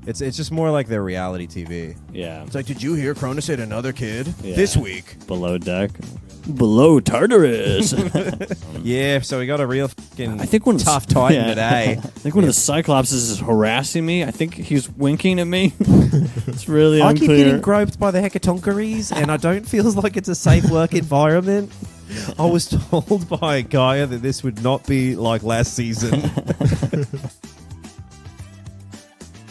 It's just more like their reality TV. Yeah. It's like, did you hear Cronus hit another kid this week? Below deck. Below Tartarus. Yeah, so we got a real fucking I think tough Titan today. I think one of the Cyclopses is harassing me. I think he's winking at me. It's really unclear. I keep getting groped by the hecatoncheires, and I don't feel like it's a safe work environment. I was told by Gaia that this would not be like last season.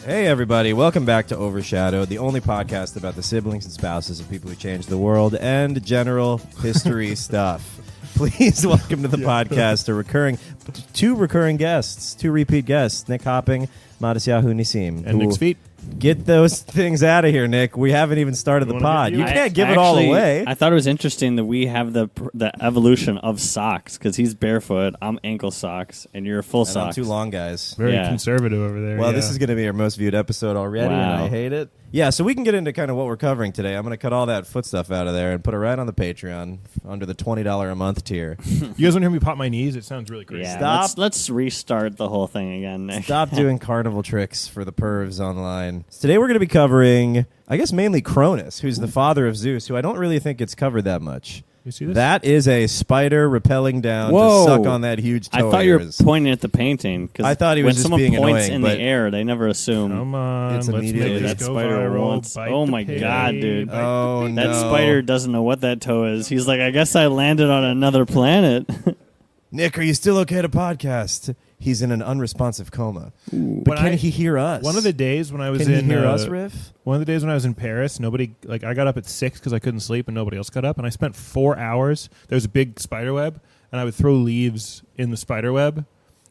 Hey everybody, welcome back to Overshadowed, the only podcast about the siblings and spouses of people who changed the world and general history stuff. Please welcome to the podcast two recurring guests, two repeat guests, Nick Hopping, Matisyahu Nissim. And Nick's feet. Get those things out of here, Nick. We haven't even started the pod. You can't give it all away. I thought it was interesting that we have the evolution of socks, because he's barefoot, I'm ankle socks, and you're full socks. I'm too long, guys. Very conservative over there. Well, this is going to be our most viewed episode already, and I hate it. Yeah, so we can get into kind of what we're covering today. I'm going to cut all that foot stuff out of there and put it right on the Patreon under the $20 a month tier. You guys want to hear me pop my knees? It sounds really crazy. Yeah, let's restart the whole thing again, Nick. Stop doing carnival tricks for the pervs online. Today we're going to be covering, I guess, mainly Cronus, who's the father of Zeus, who I don't really think gets covered that much. You see this? That is a spider rappelling down to suck on that huge toe. I thought you were pointing at the painting. I thought he was just being annoying. When someone points in the air, they never assume. Come on, it's let's immediately make that this go spider viral. wants. Oh my god, dude! Oh no! That spider doesn't know what that toe is. He's like, I guess I landed on another planet. Nick, are you still okay to podcast? He's in an unresponsive coma. But can he hear us? One of the days when I was can in he hear us, Riff? One of the days when I was in Paris, I got up at 6 because I couldn't sleep and nobody else got up, and I spent 4 hours. There was a big spider web, and I would throw leaves in the spider web,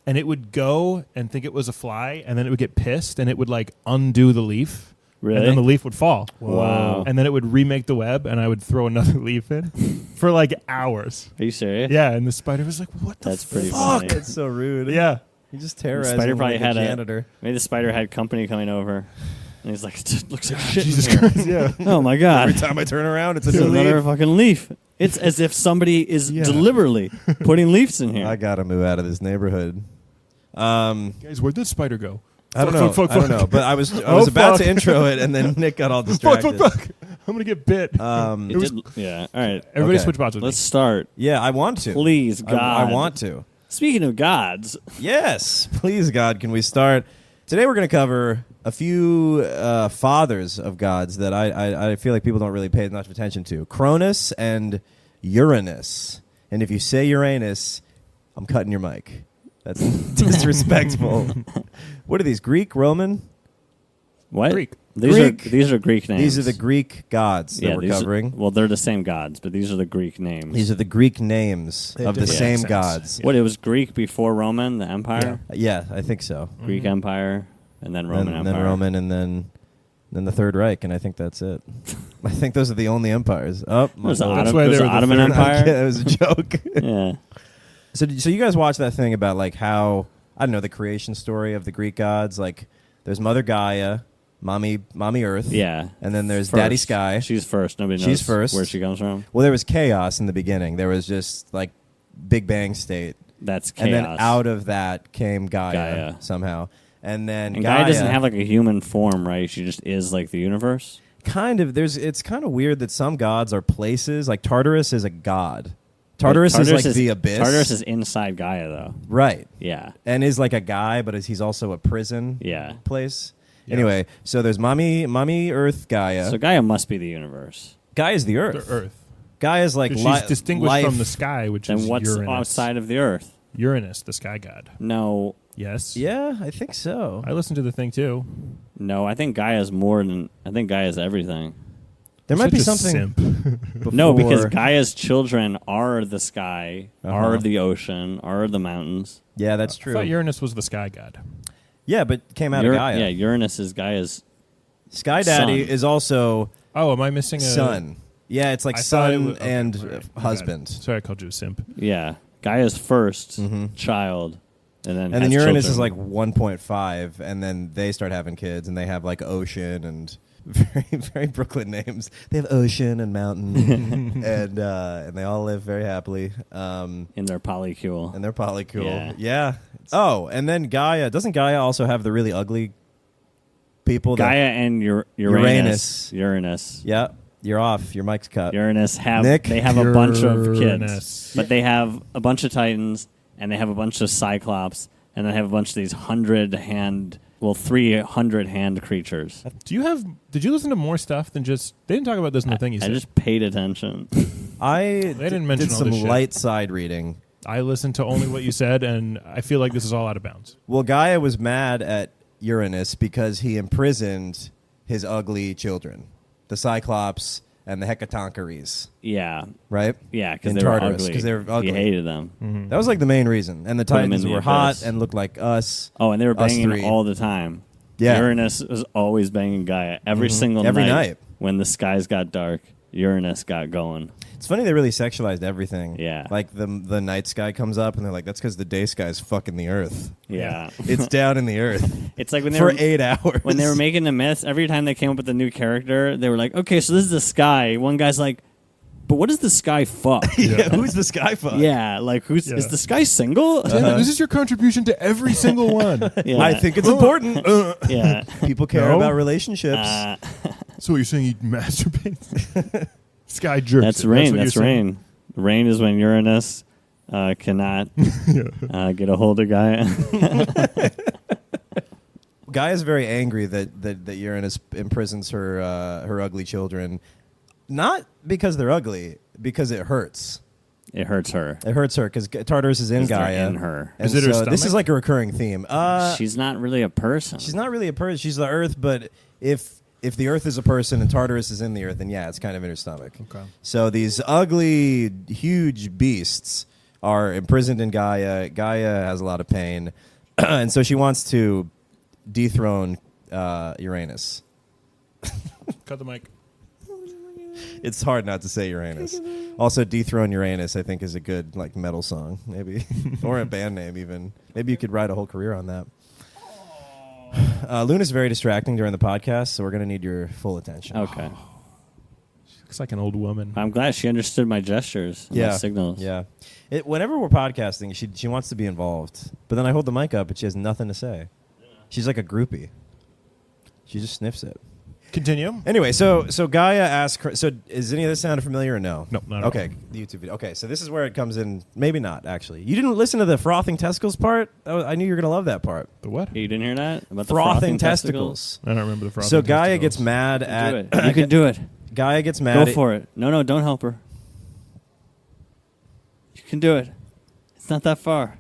and it would go and think it was a fly, and then it would get pissed, and it would undo the leaf. Really? And then the leaf would fall. Wow. And then it would remake the web, and I would throw another leaf in for hours. Are you serious? Yeah, and the spider was like, what the That's pretty fuck? funny. That's so rude. Yeah. He just terrorized The spider him probably like had a janitor. maybe the spider had company coming over, and he's like, it looks like shit. Jesus in here. Christ, yeah. Oh my god! Every time I turn around, it's It's a new another leaf. fucking leaf. It's as if somebody is deliberately putting leaves in here. I gotta move out of this neighborhood. Guys, where'd this spider go? I don't know. Fuck. I don't know. But I was about to intro it, and then Nick got all distracted. Fuck. I'm gonna get bit. Yeah. All right. Everybody okay. switch bots with Let's start. Yeah, I want to. Please, God. I want to. Speaking of gods, Yes, please, God, can we start? Today we're going to cover a few fathers of gods that I feel like people don't really pay enough attention to. Cronus and Uranus. And if you say Uranus, I'm cutting your mic. That's disrespectful. What are these, Greek, Roman? what? Greek. These are Greek names. These are the Greek gods that we're covering. Well, they're the same gods, but these are the Greek names. These are the Greek names They have of the different same accents. gods. Yeah. What, it was Greek before Roman, the empire? Yeah, I think so. Greek Empire, and then Roman Empire. Then Roman, and then the Third Reich, and I think that's it. I think those are the only empires. Oh, There's the That's why they were the Ottoman third. Empire. Yeah, it was a joke. Yeah. So you guys watch that thing about how, I don't know, the creation story of the Greek gods? There's Mother Gaia, Mommy Earth. Yeah. And then there's First. Daddy Sky. She's first. Nobody knows She's first. where she comes from. Well, there was chaos in the beginning. There was just Big Bang state. That's chaos. And then out of that came Gaia. Gaia. somehow. And then Gaia doesn't have a human form, right? She just is the universe. Kind of. It's kind of weird that some gods are places. Tartarus is a god. Tartarus is the abyss. Tartarus is inside Gaia, though. Right. Yeah. And is a guy, but he's also a prison place. Yeah. Anyway, so there's Mommy Earth, Gaia. So Gaia must be the universe. Gaia is the Earth. The Earth. Gaia is She's distinguished life. from the sky, which Then is what's Uranus. outside of the Earth? Uranus, the sky god. No. Yes. Yeah, I think so. I listened to the thing too. No, I think Gaia is more than... I think Gaia is everything. There might be Such a something. simp. No, because before- Gaia's children are the sky, Uh-huh. are the ocean, are the mountains. Yeah, that's I true. thought Uranus was the sky god. Yeah, but came out of Gaia. Yeah, Uranus is Gaia's... Sky Daddy Son. is also Oh, am I missing a son. Yeah, it's I thought it son was- okay, and all right. husband. Sorry, I called you a simp. Yeah, Gaia's first Mhm. child, and then And then has Uranus children. is 1.5, and then they start having kids, and they have Ocean and very, very Brooklyn names. They have Ocean and Mountain, and they all live very happily. in their polycule. And they're polycule. Yeah. Yeah. Oh, and then Gaia. Doesn't Gaia also have the really ugly people that... Gaia and Uranus. Yeah, you're off. Your mic's cut. Uranus Nick? they have a bunch of kids, Uranus. but they have a bunch of Titans and they have a bunch of Cyclops and they have a bunch of these 300-hand creatures. Did you listen to more stuff than just? They didn't talk about this in the thing you I said. just paid attention. They didn't mention did all some this shit. light side reading. I listened to only what you said, and I feel like this is all out of bounds. Well, Gaia was mad at Uranus because he imprisoned his ugly children, the Cyclops and the Hecatoncheires, Yeah, right? yeah, because In they were Tartarus, ugly. 'cause they were ugly. He hated them. Mm-hmm. That was like the main reason. And the Put 'em in Titans the were abyss. hot and looked like us. Oh, and they were Us banging three. all the time. Yeah. Uranus was always banging Gaia every single Every night. night. When the skies got dark, Uranus got going. It's funny they really sexualized everything. Yeah. Like the night sky comes up and they're like, that's because the day sky is fucking the earth. Yeah. It's down in the earth It's like when they for were 8 hours. when they were making the myths, every time they came up with a new character, they were like, okay, so this is the sky. One guy's like, but what does the sky fuck? Yeah, who's the sky fuck? Yeah, like Yeah. is the sky single? This is your contribution to every single one. Yeah. I think it's important. Yeah. People care No. about relationships. So what you're saying, he masturbates? Sky jerks. That's it. rain. what That's you're saying. rain. Rain is when Uranus cannot get a hold of Gaia. Gaia's very angry that Uranus imprisons her ugly children, not because they're ugly, because it hurts. It hurts her. It hurts her because Tartarus is in 'Cause they're Gaia. in her. And Is it her so this stomach? is like a recurring theme. She's not really a person. She's not really a person. She's the Earth, but if the Earth is a person and Tartarus is in the Earth, then yeah, it's kind of in her stomach. Okay. So these ugly, huge beasts are imprisoned in Gaia. Gaia has a lot of pain, and so she wants to dethrone Uranus. Cut the mic. It's hard not to say Uranus. Also, dethrone Uranus, I think, is a good like metal song, maybe, or a band name even. Maybe you could write a whole career on that. Luna's very distracting during the podcast, so we're going to need your full attention. Okay. She looks like an old woman. I'm glad she understood my gestures, and my signals. Yeah. Whenever we're podcasting, she wants to be involved, but then I hold the mic up and she has nothing to say. She's like a groupie. She just sniffs it. Continue. Anyway, so Gaia asks. So is any of this sound familiar or no? No, not at all. Okay, the YouTube video. Okay, so this is where it comes in. Maybe not actually. You didn't listen to the frothing testicles part. I knew you were gonna love that part. The what? You didn't hear that about the Frothing testicles? I don't remember the frothing So Gaia testicles. gets mad Do at. it. You can do it. Gaia gets mad. Go at- for it. No, don't help her. You can do it. It's not that far.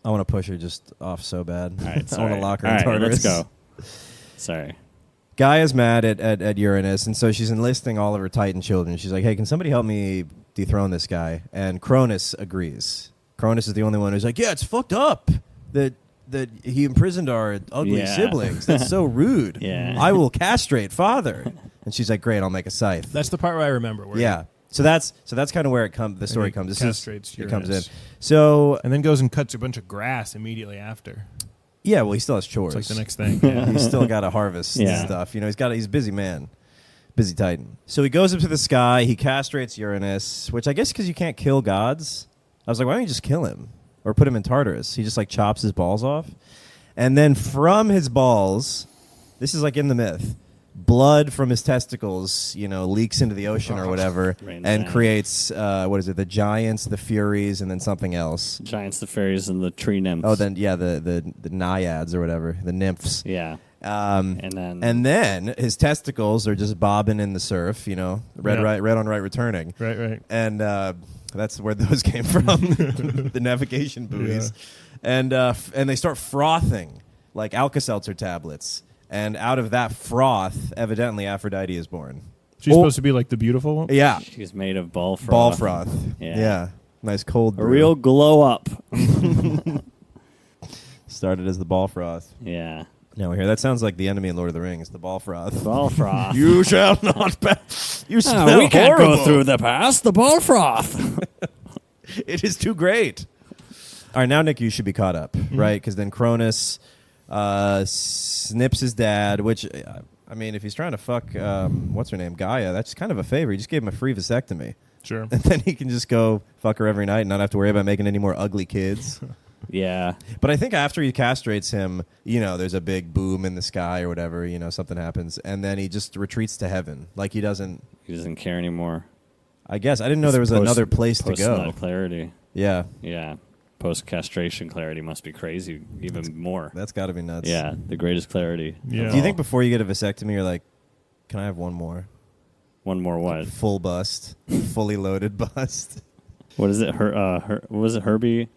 I want to push her just off so bad. All right, I want sorry. to lock her All in right, Tartarus. let's go. Sorry. Gaia's mad at Uranus, and so she's enlisting all of her Titan children. She's like, hey, can somebody help me dethrone this guy? And Cronus agrees. Cronus is the only one who's like, yeah, it's fucked up that he imprisoned our ugly Yeah. siblings. That's so rude. Yeah. I will castrate father. And she's like, great, I'll make a scythe. That's the part where I remember. Where Yeah. So that's kind of where the story he comes. This castrates it comes in. Uranus. So And then goes and cuts a bunch of grass immediately after. yeah, well, he still has chores. It's like the next thing. Yeah. He's still got to harvest Yeah. stuff. You know, he's a busy man, busy Titan. So he goes up to the sky. He castrates Uranus, which I guess because you can't kill gods. I was like, why don't you just kill him or put him in Tartarus? He just like chops his balls off, and then from his balls, this is like in the myth, blood from his testicles, leaks into the ocean or whatever, Rains and down. creates what is it? The giants, the furies, and then something else. Giants, the fairies, and the tree nymphs. Oh, then yeah, the naiads or whatever, the nymphs. Yeah. And And then then his testicles are just bobbing in the surf, red Yeah. right on right returning, Right. and that's where those came from, the navigation buoys, and they start frothing like Alka-Seltzer tablets, and out of that froth, evidently Aphrodite is born. She's Oh. supposed to be like the beautiful one? Yeah, she's made of ball froth. ball froth. Yeah. Nice cold. A brew. real glow up. Started as the ball froth. Yeah. Now we hear that sounds like the enemy in Lord of the Rings, the ball froth. Ball froth. You shall not pass. You smell Oh, we can't horrible. go through the past. The ball froth. It is too great. All right, now Nick, you should be caught up, right? Because then Cronus snips his dad, which, I mean, if he's trying to fuck, what's her name, Gaia, that's kind of a favor. He just gave him a free vasectomy. Sure. And then he can just go fuck her every night and not have to worry about making any more ugly kids. Yeah. But I think after he castrates him, there's a big boom in the sky or whatever, something happens, and then he just retreats to heaven. Like he doesn't care anymore. I guess I didn't know there was another place to go. Post-nut clarity. Yeah. Yeah. Post-castration clarity must be crazy, even more. That's got to be nuts. Yeah, the greatest clarity. Yeah. Do you think before you get a vasectomy, you're like, can I have one more? One more what? Full bust, fully loaded bust. What is it? What was it? Herbie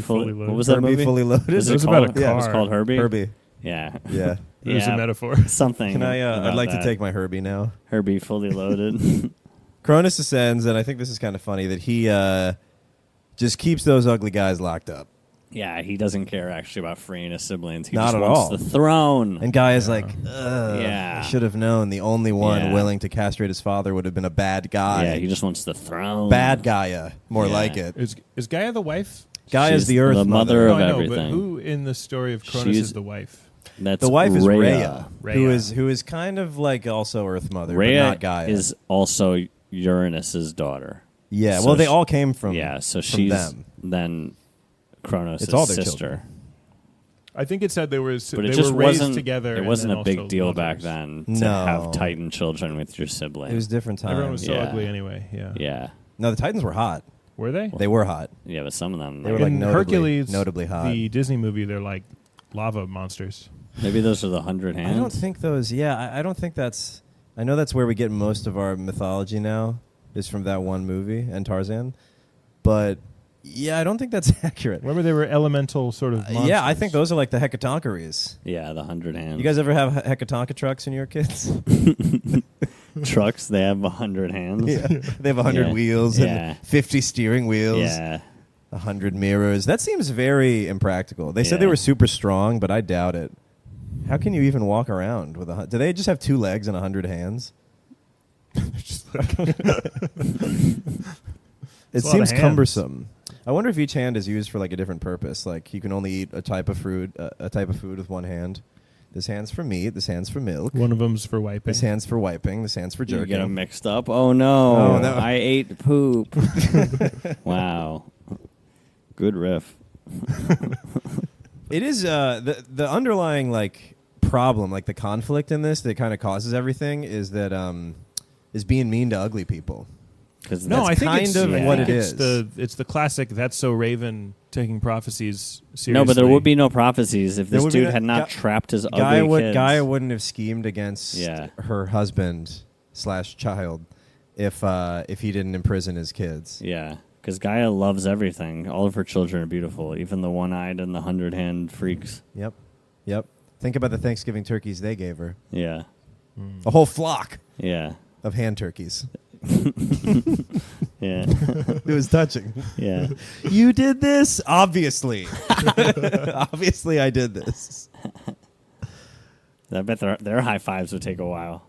Fully Loaded. What was that Herbie movie? fully loaded. Was It was called, about a It was car. called Herbie. Herbie. Yeah. Yeah. It was a Yeah. metaphor. Something. Can I? I'd about like that. to take my Herbie now. Herbie fully loaded. Cronus ascends, and I think this is kind of funny that he just keeps those ugly guys locked up. Yeah, he doesn't care actually about freeing his siblings. He Not just at wants all. the throne. And Guy is like, ugh, Yeah. I should have known. The only one Yeah. willing to castrate his father would have been a bad guy. Yeah, he just wants the throne. Bad Gaia, more Yeah. like it. Is Gaia the wife? Gaia is She's the Earth the mother. mother No, of I know, everything. but who in the story of Cronus She's- is the wife? That's The wife is Rhea. Rhea, who is kind of like also Earth mother, Rhea but not Gaia. is also Uranus's daughter. Yeah, So well, they she- all came from. So from she's them. then Cronus' It's all their sister. children. I think it said they were But it they just were raised wasn't together. It and wasn't then a big also deal back lovers. then to No. have Titan children with your sibling. It was different times. Everyone was so Yeah. ugly anyway. Yeah. Yeah. No, the Titans were hot. Were they? They were hot. Yeah, but some of them. They were like, like In notably, Hercules, notably hot. the Disney movie, they're like lava monsters. maybe those are the 100 hands. I don't think those. Yeah, I don't think that's. I know that's where we get most of our mythology now, is from that one movie and Tarzan. But yeah, I don't think that's accurate. Remember, they were elemental sort of monsters. Yeah, I think those are like the hecatoncheires. Yeah, the 100 hands. You guys ever have hecatoncha trucks in your kids? Trucks, they have 100 hands. Yeah, they have 100 Yeah. wheels Yeah. and 50 steering wheels. Yeah. 100 mirrors. That seems very impractical. They said they Yeah. were super strong, but I doubt it. How can you even walk around with do they just have 2 legs and 100 hands? Just like- It a lot of seems hands. cumbersome. I wonder if each hand is used for like a different purpose. Like you can only eat a type of food with one hand. This hand's for meat. This hand's for milk. one of them's for wiping. This hand's for wiping. This hand's for You jerking. get them mixed up. Oh no. Oh, no. I ate poop. Wow. Good riff. It is the underlying like problem, like the conflict in this that kind of causes everything is that is being mean to ugly people. Because No, I think kind it's of I what think it it's is. It's the classic. That's so Raven taking prophecies seriously. no, but there would be no prophecies if There this would be dude no- had not Ga- trapped his ugly kids. Gaia wouldn't have schemed against Yeah. her husband / child if he didn't imprison his kids. Yeah, because Gaia loves everything. All of her children are beautiful, even the one-eyed and the 100-hand freaks. Yep. Think about the Thanksgiving turkeys they gave her. Yeah, A whole flock yeah, of hand turkeys. yeah, It was touching. yeah. You did this? Obviously. Obviously I did this. I bet their high fives would take a while.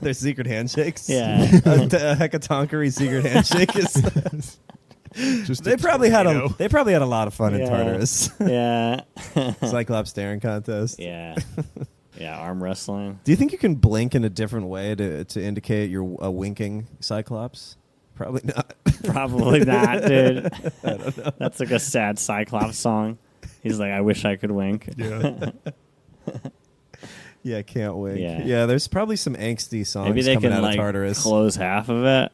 Their secret handshakes. Yeah. A hecatonchery secret handshake is. Just They a probably had tornado. a lot of fun in Yeah. Tartarus. Yeah, Cyclops staring contest. yeah, yeah. Arm wrestling. Do you think you can blink in a different way to indicate you're a winking Cyclops? Probably not. Probably not, dude. That's like a sad Cyclops song. He's like, I wish I could wink. Yeah. Yeah, can't wait. Yeah. There's probably some angsty songs Maybe they coming can out like of Tartarus. close half of it.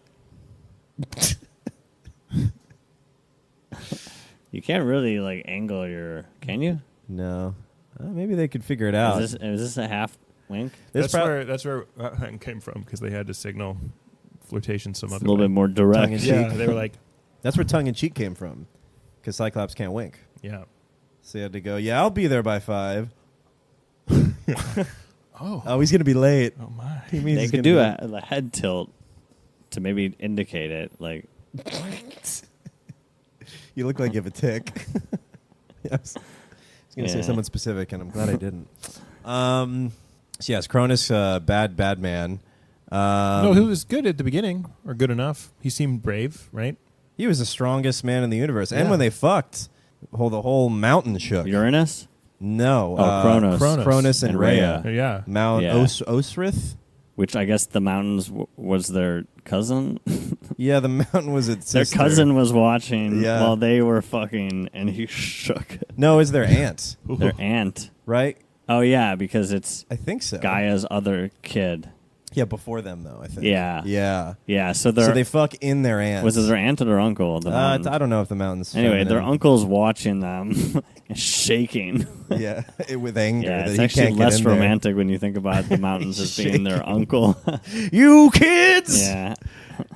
You can't really like angle your. Can you? No. Maybe they could figure it out. Is this a half wink? There's That's where that hand came from because they had to signal flirtation some It's a other little way. bit more direct. Tongue-in-cheek. Yeah, they were like, That's where tongue in cheek came from, because Cyclops can't wink. yeah. So he had to go. Yeah, I'll be there by 5. Oh. Oh, he's gonna be late. Oh my. He means They he's could gonna do a head tilt to maybe indicate it. Like, You look like you have a tick. Yes. I was gonna say Yeah. someone specific, and I'm glad I didn't. So yes, Cronus, bad man. No, he was good at the beginning, or good enough. He seemed brave, right? He was the strongest man in the universe, and Yeah. when they fucked, the whole mountain shook. Uranus? No, Oh, Cronus. Cronus. Cronus and And Rhea. Rhea. Yeah. Mount Yeah. Osrith. which I guess the mountains was their cousin. Yeah, the mountain was its Their sister. cousin was watching Yeah. while they were fucking, and he shook No, it's their aunt, their aunt. right? Oh yeah, because it's I think so. Gaia's other kid. Yeah, before them though. I think. Yeah. Yeah. Yeah, so They fuck in their aunt. was it their aunt or their uncle? The mountain? I don't know if the mountain's Anyway, their feminine. uncle's watching them and shaking. Yeah, with anger. Yeah, that it's he actually can't get less in there. romantic when you think about the mountains as being their uncle. You kids! Yeah,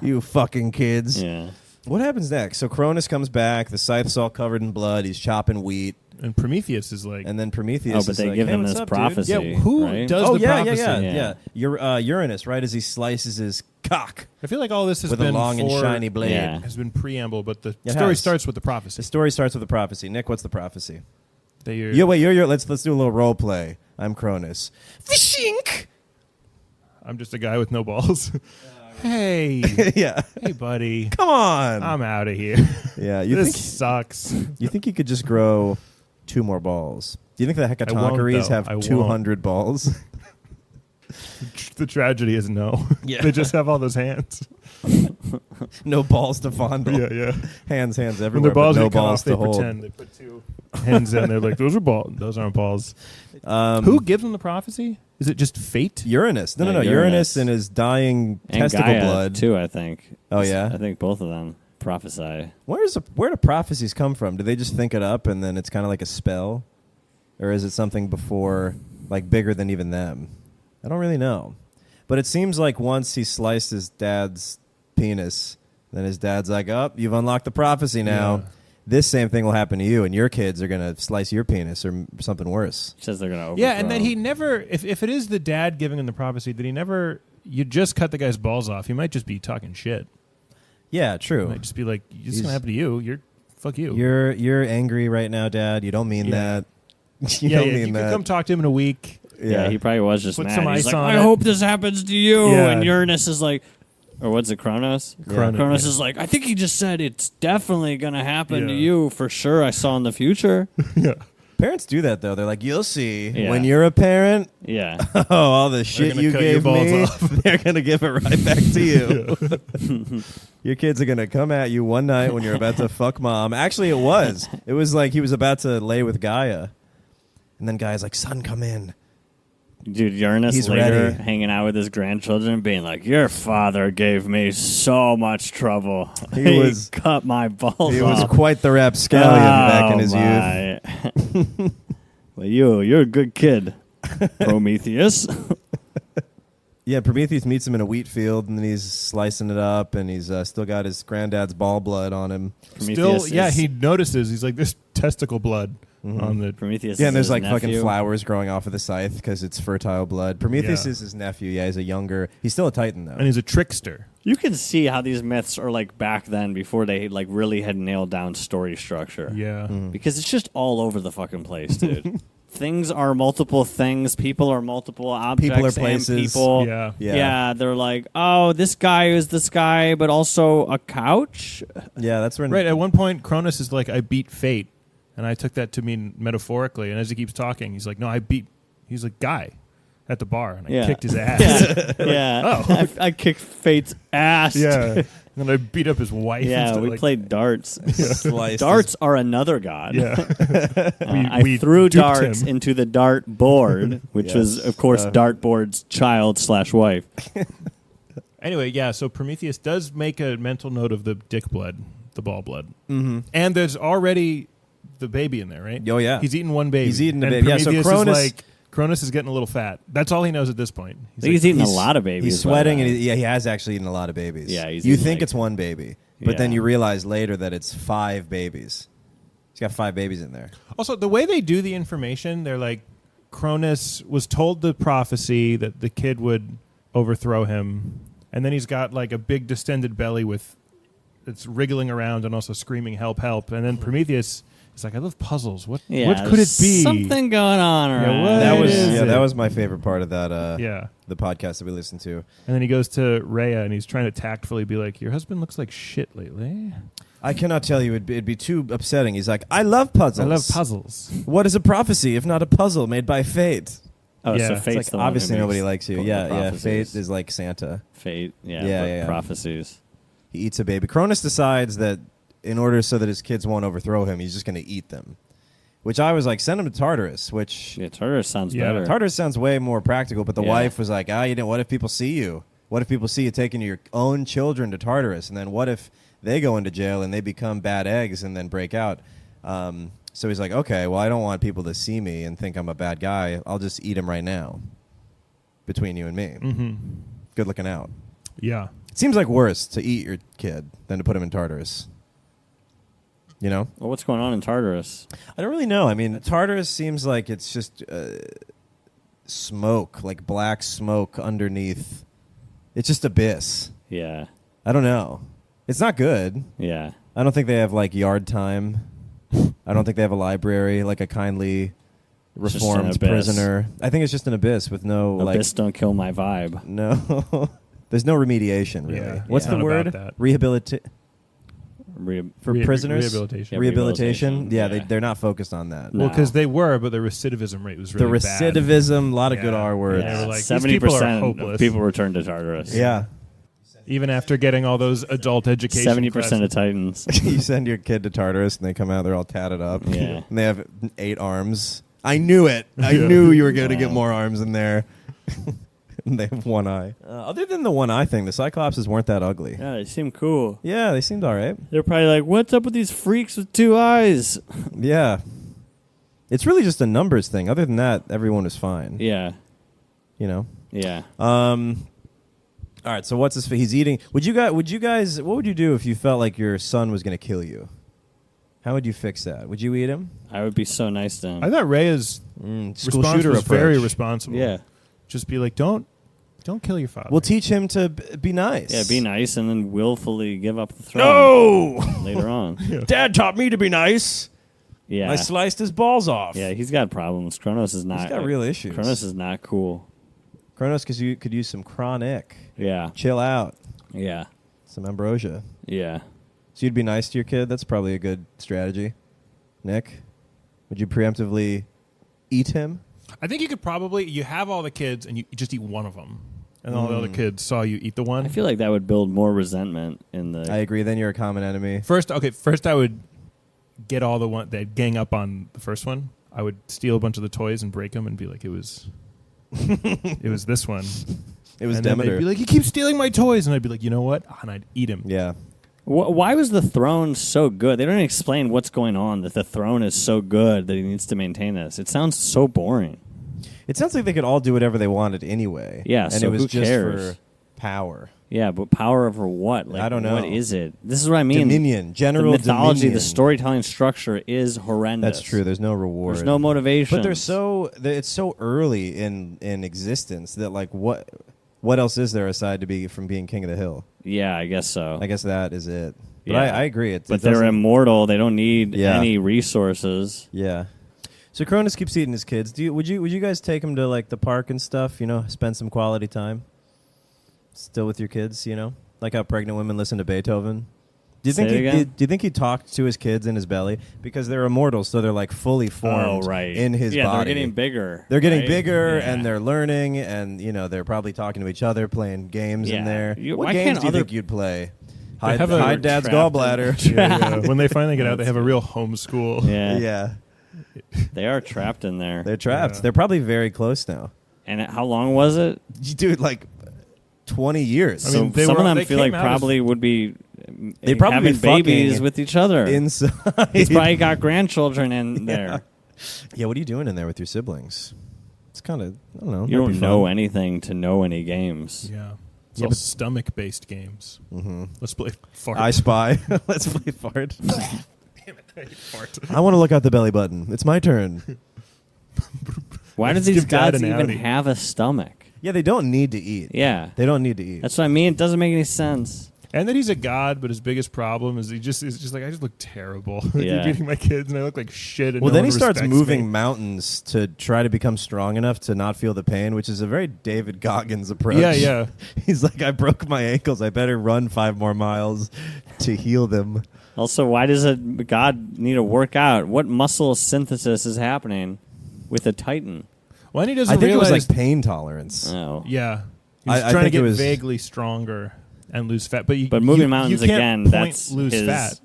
You fucking kids. yeah. What happens next? So Cronus comes back. The scythe's all covered in blood. He's chopping wheat. And Prometheus is like, And then Prometheus Oh, but is they like, give hey, him what's this up, dude?" prophecy. yeah, who right? does Oh, the yeah, prophecy? yeah. Uranus, right as he slices his cock I feel like all this has with been a long and shiny blade. Yeah. has been preamble, but the It story has. starts with the prophecy. The story starts with a prophecy. Nick, what's the prophecy? That you're, You're let's do a little role play. I'm Cronus. Fishink. I'm just a guy with no balls. Hey, Yeah. hey, buddy, Come on. I'm out of here. Yeah. You This think sucks. you think you could just grow 2 more balls? Do you think the won't, Hecatoncheires though. have I won't. 200 balls? The tragedy is no. Yeah. They just have all those hands. No balls to fondle. Yeah, yeah. Hands When everywhere. their balls but no get cut balls off, they to hold. pretend they put 2 hands in. They're like, those are balls. Those aren't balls. Who gives them the prophecy? Is it just fate? Uranus. No, Yeah, no, no. Uranus and his dying And testicle Gaia blood. too, I think. Oh, yeah? I think both of them prophesy. Where do prophecies come from? Do they just think it up and then it's kind of like a spell? Or is it something before, like bigger than even them? I don't really know. But it seems like once he sliced his dad's penis, then his dad's like, oh, you've unlocked the prophecy now. Yeah. This same thing will happen to you, and your kids are going to slice your penis or something worse. Says they're gonna overthrow. Yeah, and then he never, if it is the dad giving him the prophecy, that he never, you just cut the guy's balls off. He might just be talking shit. Yeah, He true. might just be like, it's going to happen to you. Fuck you. You're angry right now, Dad. You don't mean Yeah. that. You don't you mean could that. come talk to him in a week. Yeah, he probably was just Put mad. some He's ice like, on I it. hope this happens to you. Yeah. And Uranus is like, or what's it, Cronus? Yeah. Cronus is like, I think he just said it's definitely going to happen to Yeah. you for sure. I saw in the future. Yeah. Parents do that, though. They're like, you'll see. Yeah. When you're a parent, Yeah. oh, all the shit gonna you cut your gave balls me, off. they're going to give it right back to you. Your kids are going to come at you one night when you're about to fuck mom. Actually, it was. It was like he was about to lay with Gaia. And then Gaia's like, son, come in. Dude, Uranus He's later ready. hanging out with his grandchildren being like, your father gave me so much trouble. He was- cut my balls He off. was quite the rapscallion back in his youth. youth. Well, you're a good kid, Prometheus. Yeah, Prometheus meets him in a wheat field, and then he's slicing it up, and he's still got his granddad's ball blood on him. Still, Prometheus yeah, is- he notices. He's like, there's testicle blood on the. Prometheus Yeah, is and there's his like nephew. fucking flowers growing off of the scythe because it's fertile blood. Prometheus Yeah. is his nephew. Yeah, he's a younger. He's still a Titan though. And he's a trickster. You can see how these myths are like back then before they like really had nailed down story structure. Yeah. Because it's just all over the fucking place, dude. Things are multiple things. People are multiple objects. People are and places. people. Yeah. Yeah. They're like, oh, this guy is this guy, but also a couch. Yeah, that's when. Right. At one point, Cronus is like, I beat fate. And I took that to mean metaphorically. And as he keeps talking, he's like, no, he's a guy at the bar. And I kicked his ass. Yeah. Oh. I kicked Fate's ass. Yeah. And I beat up his wife. and Yeah, stuff, we like- played darts. Sliced Darts are another god. Yeah. I we threw duped darts him. into the dart board, which was, Yes. of course, dartboard's child/wife. Anyway, yeah, so Prometheus does make a mental note of the dick blood, the ball blood. Mm-hmm. And there's already the baby in there, right? Oh, yeah. He's eating one baby. He's eating a and baby. Yeah, so Prometheus Cronus- is like, Cronus is getting a little fat. That's all he knows at this point. I think he's eating a lot of babies. He's by sweating, then. and he has actually eaten a lot of babies. Yeah, he's you eaten, think like- it's one baby, but then Yeah. you realize later that it's 5 babies. He's got 5 babies in there. Also, the way they do the information, they're like, Cronus was told the prophecy that the kid would overthrow him, and then he's got like a big distended belly with it's wriggling around and also screaming "help, help!" And then Prometheus is like, "I love puzzles. What could it be?" Something going on, Yeah, right? what That was is it? that was my favorite part of that. Yeah. The podcast that we listened to. And then he goes to Rhea and he's trying to tactfully be like, "Your husband looks like shit lately." I cannot tell you. It'd be too upsetting. He's like, I love puzzles. I love puzzles. What is a prophecy if not a puzzle made by fate? Oh, Yeah. so It's Fate's It's the like one obviously who nobody makes likes you. the Yeah, prophecies. Fate is like Santa. Fate, Yeah. prophecies. He eats a baby. Cronus decides that in order so that his kids won't overthrow him, he's just going to eat them. Which I was like, send him to Tartarus. Which Yeah, Tartarus sounds Yeah. better. Tartarus sounds way more practical. But the Yeah. wife was like, you know, what if people see you? What if people see you taking your own children to Tartarus? And then what if they go into jail and they become bad eggs and then break out? So he's like, okay, well, I don't want people to see me and think I'm a bad guy. I'll just eat him right now between you and me. Mm-hmm. Good looking out. Yeah. It seems like worse to eat your kid than to put him in Tartarus. You know? Well, what's going on in Tartarus? I don't really know. I mean, Tartarus seems like it's just smoke, like black smoke underneath. It's just abyss. Yeah, I don't know. It's not good. yeah. I don't think they have like yard time. I don't think they have a library, like a kindly It's just an reformed abyss. prisoner. I think it's just an abyss with no Abyss don't kill my vibe. no. There's no remediation really. Yeah. What's Yeah. the Not word? about that. For prisoners. Rehabilitation. Yeah, Rehabilitation. Yeah, yeah. they're not focused on that. No. Well, because they were, but the recidivism rate was The really bad. recidivism, a lot of good Yeah. R words. Yeah. Yeah, They were like, these people are 70% hopeless. of people return to Tartarus. Yeah. Even after getting all those adult education 70% of classes. Titans. You send your kid to Tartarus and they come out, they're all tatted up. Yeah. And they have 8 arms. I knew it. I knew you were going to get Wow. more arms in there. And they have 1 eye. Other than the 1 eye thing, the Cyclopses weren't that ugly. Yeah, they seem cool. Yeah, they seemed all right. They're probably like, what's up with these freaks with 2 eyes? Yeah. It's really just a numbers thing. Other than that, everyone was fine. Yeah, You know? yeah. All right, so what's this? He's eating. Would you guys, what would you do if you felt like your son was going to kill you? How would you fix that? Would you eat him? I would be so nice to him. I thought Rhea's School response shooter was approach. very responsible. Yeah. Just be like, don't kill your father. We'll teach him to be nice. Yeah, be nice and then willfully give up the throne No! later on. Dad taught me to be nice. Yeah. I sliced his balls off. Yeah, he's got problems. Cronus is not. He's got real issues. Cronus is not cool. Cronus, because you could use some chronic. Yeah. Chill out. Yeah. Some ambrosia. Yeah. So you'd be nice to your kid? That's probably a good strategy. Nick? Would you preemptively eat him? I think you could probably, you have all the kids and you just eat one of them. And all the other kids saw you eat the one. I feel like that would build more resentment in the. I agree. Then you're a common enemy. First I would get all the one that gang up on the first one. I would steal a bunch of the toys and break them and be like, it was this one. It was and then Demeter. they'd be like, he keeps stealing my toys, and I'd be like, you know what? And I'd eat him. Yeah. Why was the throne so good? They don't even explain what's going on. That the throne is so good that he needs to maintain this. It sounds so boring. It sounds like they could all do whatever they wanted anyway. Yeah, and so it was who just cares? for power. Yeah, but power over what? Like, I don't know. What is it? This is what I mean. Dominion, general the mythology, dominion. the storytelling structure is horrendous. That's true. There's no reward. There's no motivation. But it's so early in existence that like what else is there aside from being king of the hill? Yeah, I guess so. I guess that is it. But Yeah. I agree. But they're immortal. They don't need Yeah. any resources. Yeah. So Cronus keeps eating his kids. Would you guys take him to like the park and stuff? You know, spend some quality time. Still with your kids, you know, like how pregnant women listen to Beethoven. Do you Say it again? do you think he talked to his kids in his belly because they're immortal, so they're like fully formed in his yeah, body? they're getting bigger. They're getting right? bigger Yeah. and they're learning, and you know they're probably talking to each other, playing games in Yeah. there. What Why games can't do you other- think you'd play? have a- Hide Dad's trapped in- gallbladder. Yeah. When they finally get out, they have a real homeschool. Yeah. Yeah, They are trapped in there. they're trapped. Yeah. They're probably very close now. And how long was it? Dude, like 20 years. I mean, So some of them they feel like came out as- probably would be They'd probably having be fucking babies with each other. inside. He's probably got grandchildren in there. Yeah, what are you doing in there with your siblings? It's kind of, I don't know. You might be don't know fun. anything to know any games. Yeah. It's Yeah, all but- stomach-based games. Mm-hmm. Let's play fart. I Spy. Let's play fart. fart. I want to look out the belly button. It's my turn. Why do Let's these give Dad gods an even Audi. have a stomach? Yeah, they don't need to eat. Yeah. They don't need to eat. That's what I mean. It doesn't make any sense. And that he's a god, but his biggest problem is he's just like, I just look terrible. I Yeah. keep eating my kids, and I look like shit. And Well, no then one he starts respects moving me. mountains to try to become strong enough to not feel the pain, which is a very David Goggins approach. Yeah, yeah. He's like, I broke my ankles. I better run 5 more miles to heal them. Also, why does a god need to work out? What muscle synthesis is happening with a titan? Well, and he doesn't I think realize. it was like pain tolerance. Oh. Yeah. He was I trying to think it get was- vaguely stronger and lose fat. But moving mountains you can't again, point that's lose his fat.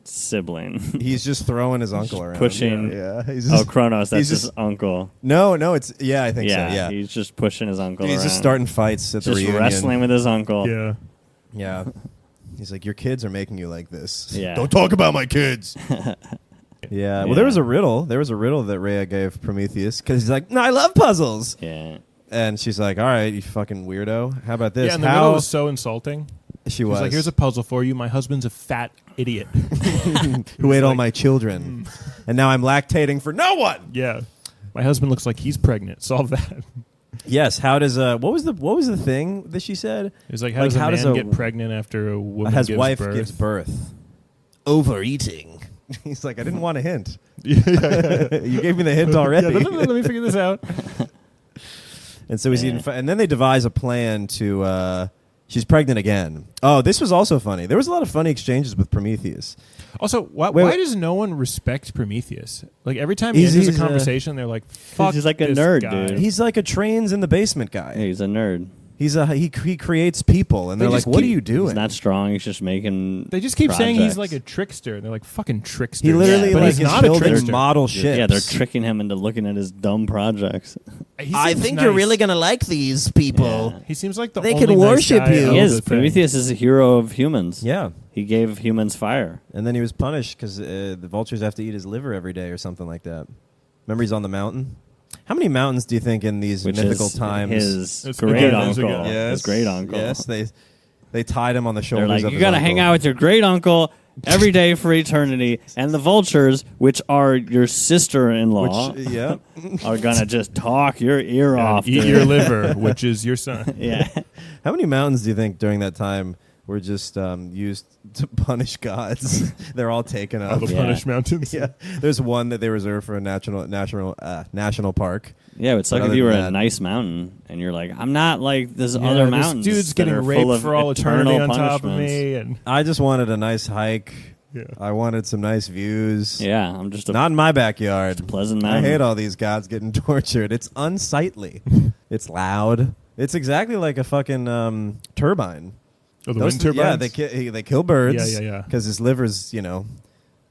sibling. He's just throwing his uncle around. pushing- Yeah. He's just, Cronus, that's he's his just- uncle. No, it's I think so. Yeah. He's just pushing his uncle He's around. just starting fights at the Just reunion. wrestling with his uncle. Yeah. Yeah. He's like, your kids are making you like this. Yeah. Don't talk about my kids. Yeah. Well, Yeah. there was a riddle. There was a riddle that Rhea gave Prometheus because he's like, no, I love puzzles. Yeah. And she's like, all right, you fucking weirdo. How about this? Yeah, and the How riddle was so insulting. she He was was like, here's a puzzle for you. My husband's a fat idiot. who ate all like, my children, and now I'm lactating for no one. Yeah. My husband looks like he's pregnant. Solve that. Yes. How does what was the thing that she said? He's like, how Like, does a how man does a- get pregnant after a woman His gives wife birth? gives birth. Overeating. He's like, I didn't want a hint. Yeah. You gave me the hint already. Yeah, let me figure this out. And so he's eating, and then they devise a plan to. She's pregnant again. Oh, this was also funny. There was a lot of funny exchanges with Prometheus. Also, why Wait. does no one respect Prometheus? Like every time He's- he enters he's, a conversation, they're like, "Fuck, he's like a this nerd, guy." dude. He's like a trains in the basement guy. Yeah, he's a nerd. He creates people, and They they're like, just "What are keep- you doing?" He's not strong. He's just making. They just keep saying he's projects. like a trickster. And they're like, "Fucking trickster." He literally Yeah, but like he's his not a children trickster. model ships. Yeah, they're tricking him into looking at his dumb projects. He seems nice. gonna like these people. Yeah. He seems like the They only can nice worship guy you. of He the is. thing. Prometheus is a hero of humans. Yeah, He gave humans fire. and then he was punished because the vultures have to eat his liver every day or something like that. Remember, he's on the mountain. How many mountains do you think in these Which mythical is times? his That's great good, that's uncle. good. His great uncle. Yes, they tied him on the They're shoulders. like, of you his got to uncle. hang out with your great uncle every day for eternity, and the vultures, which are your sister-in-law, Which, yeah. are gonna just talk your ear And off. eat dude. your liver, which is your son. Yeah. How many mountains do you think during that time were just used to punish gods? They're all taken All up. the Yeah. Punish Mountains. Yeah, there's one that they reserve for a national park. Yeah, it's like But if other you were than a that- nice mountain, and you're like, I'm not like this Yeah, other this mountains. dude's that getting are full raped of for all eternity eternal on top of punishments. me, and I just wanted a nice hike. yeah. I wanted some nice views. Yeah, I'm just a Not in my backyard. pleasant I mountain. hate all these gods getting tortured. It's unsightly. It's loud. It's exactly like a fucking turbine. Oh, the Those wind th- yeah, turbines. they kill birds. Yeah, yeah, yeah. Because his liver's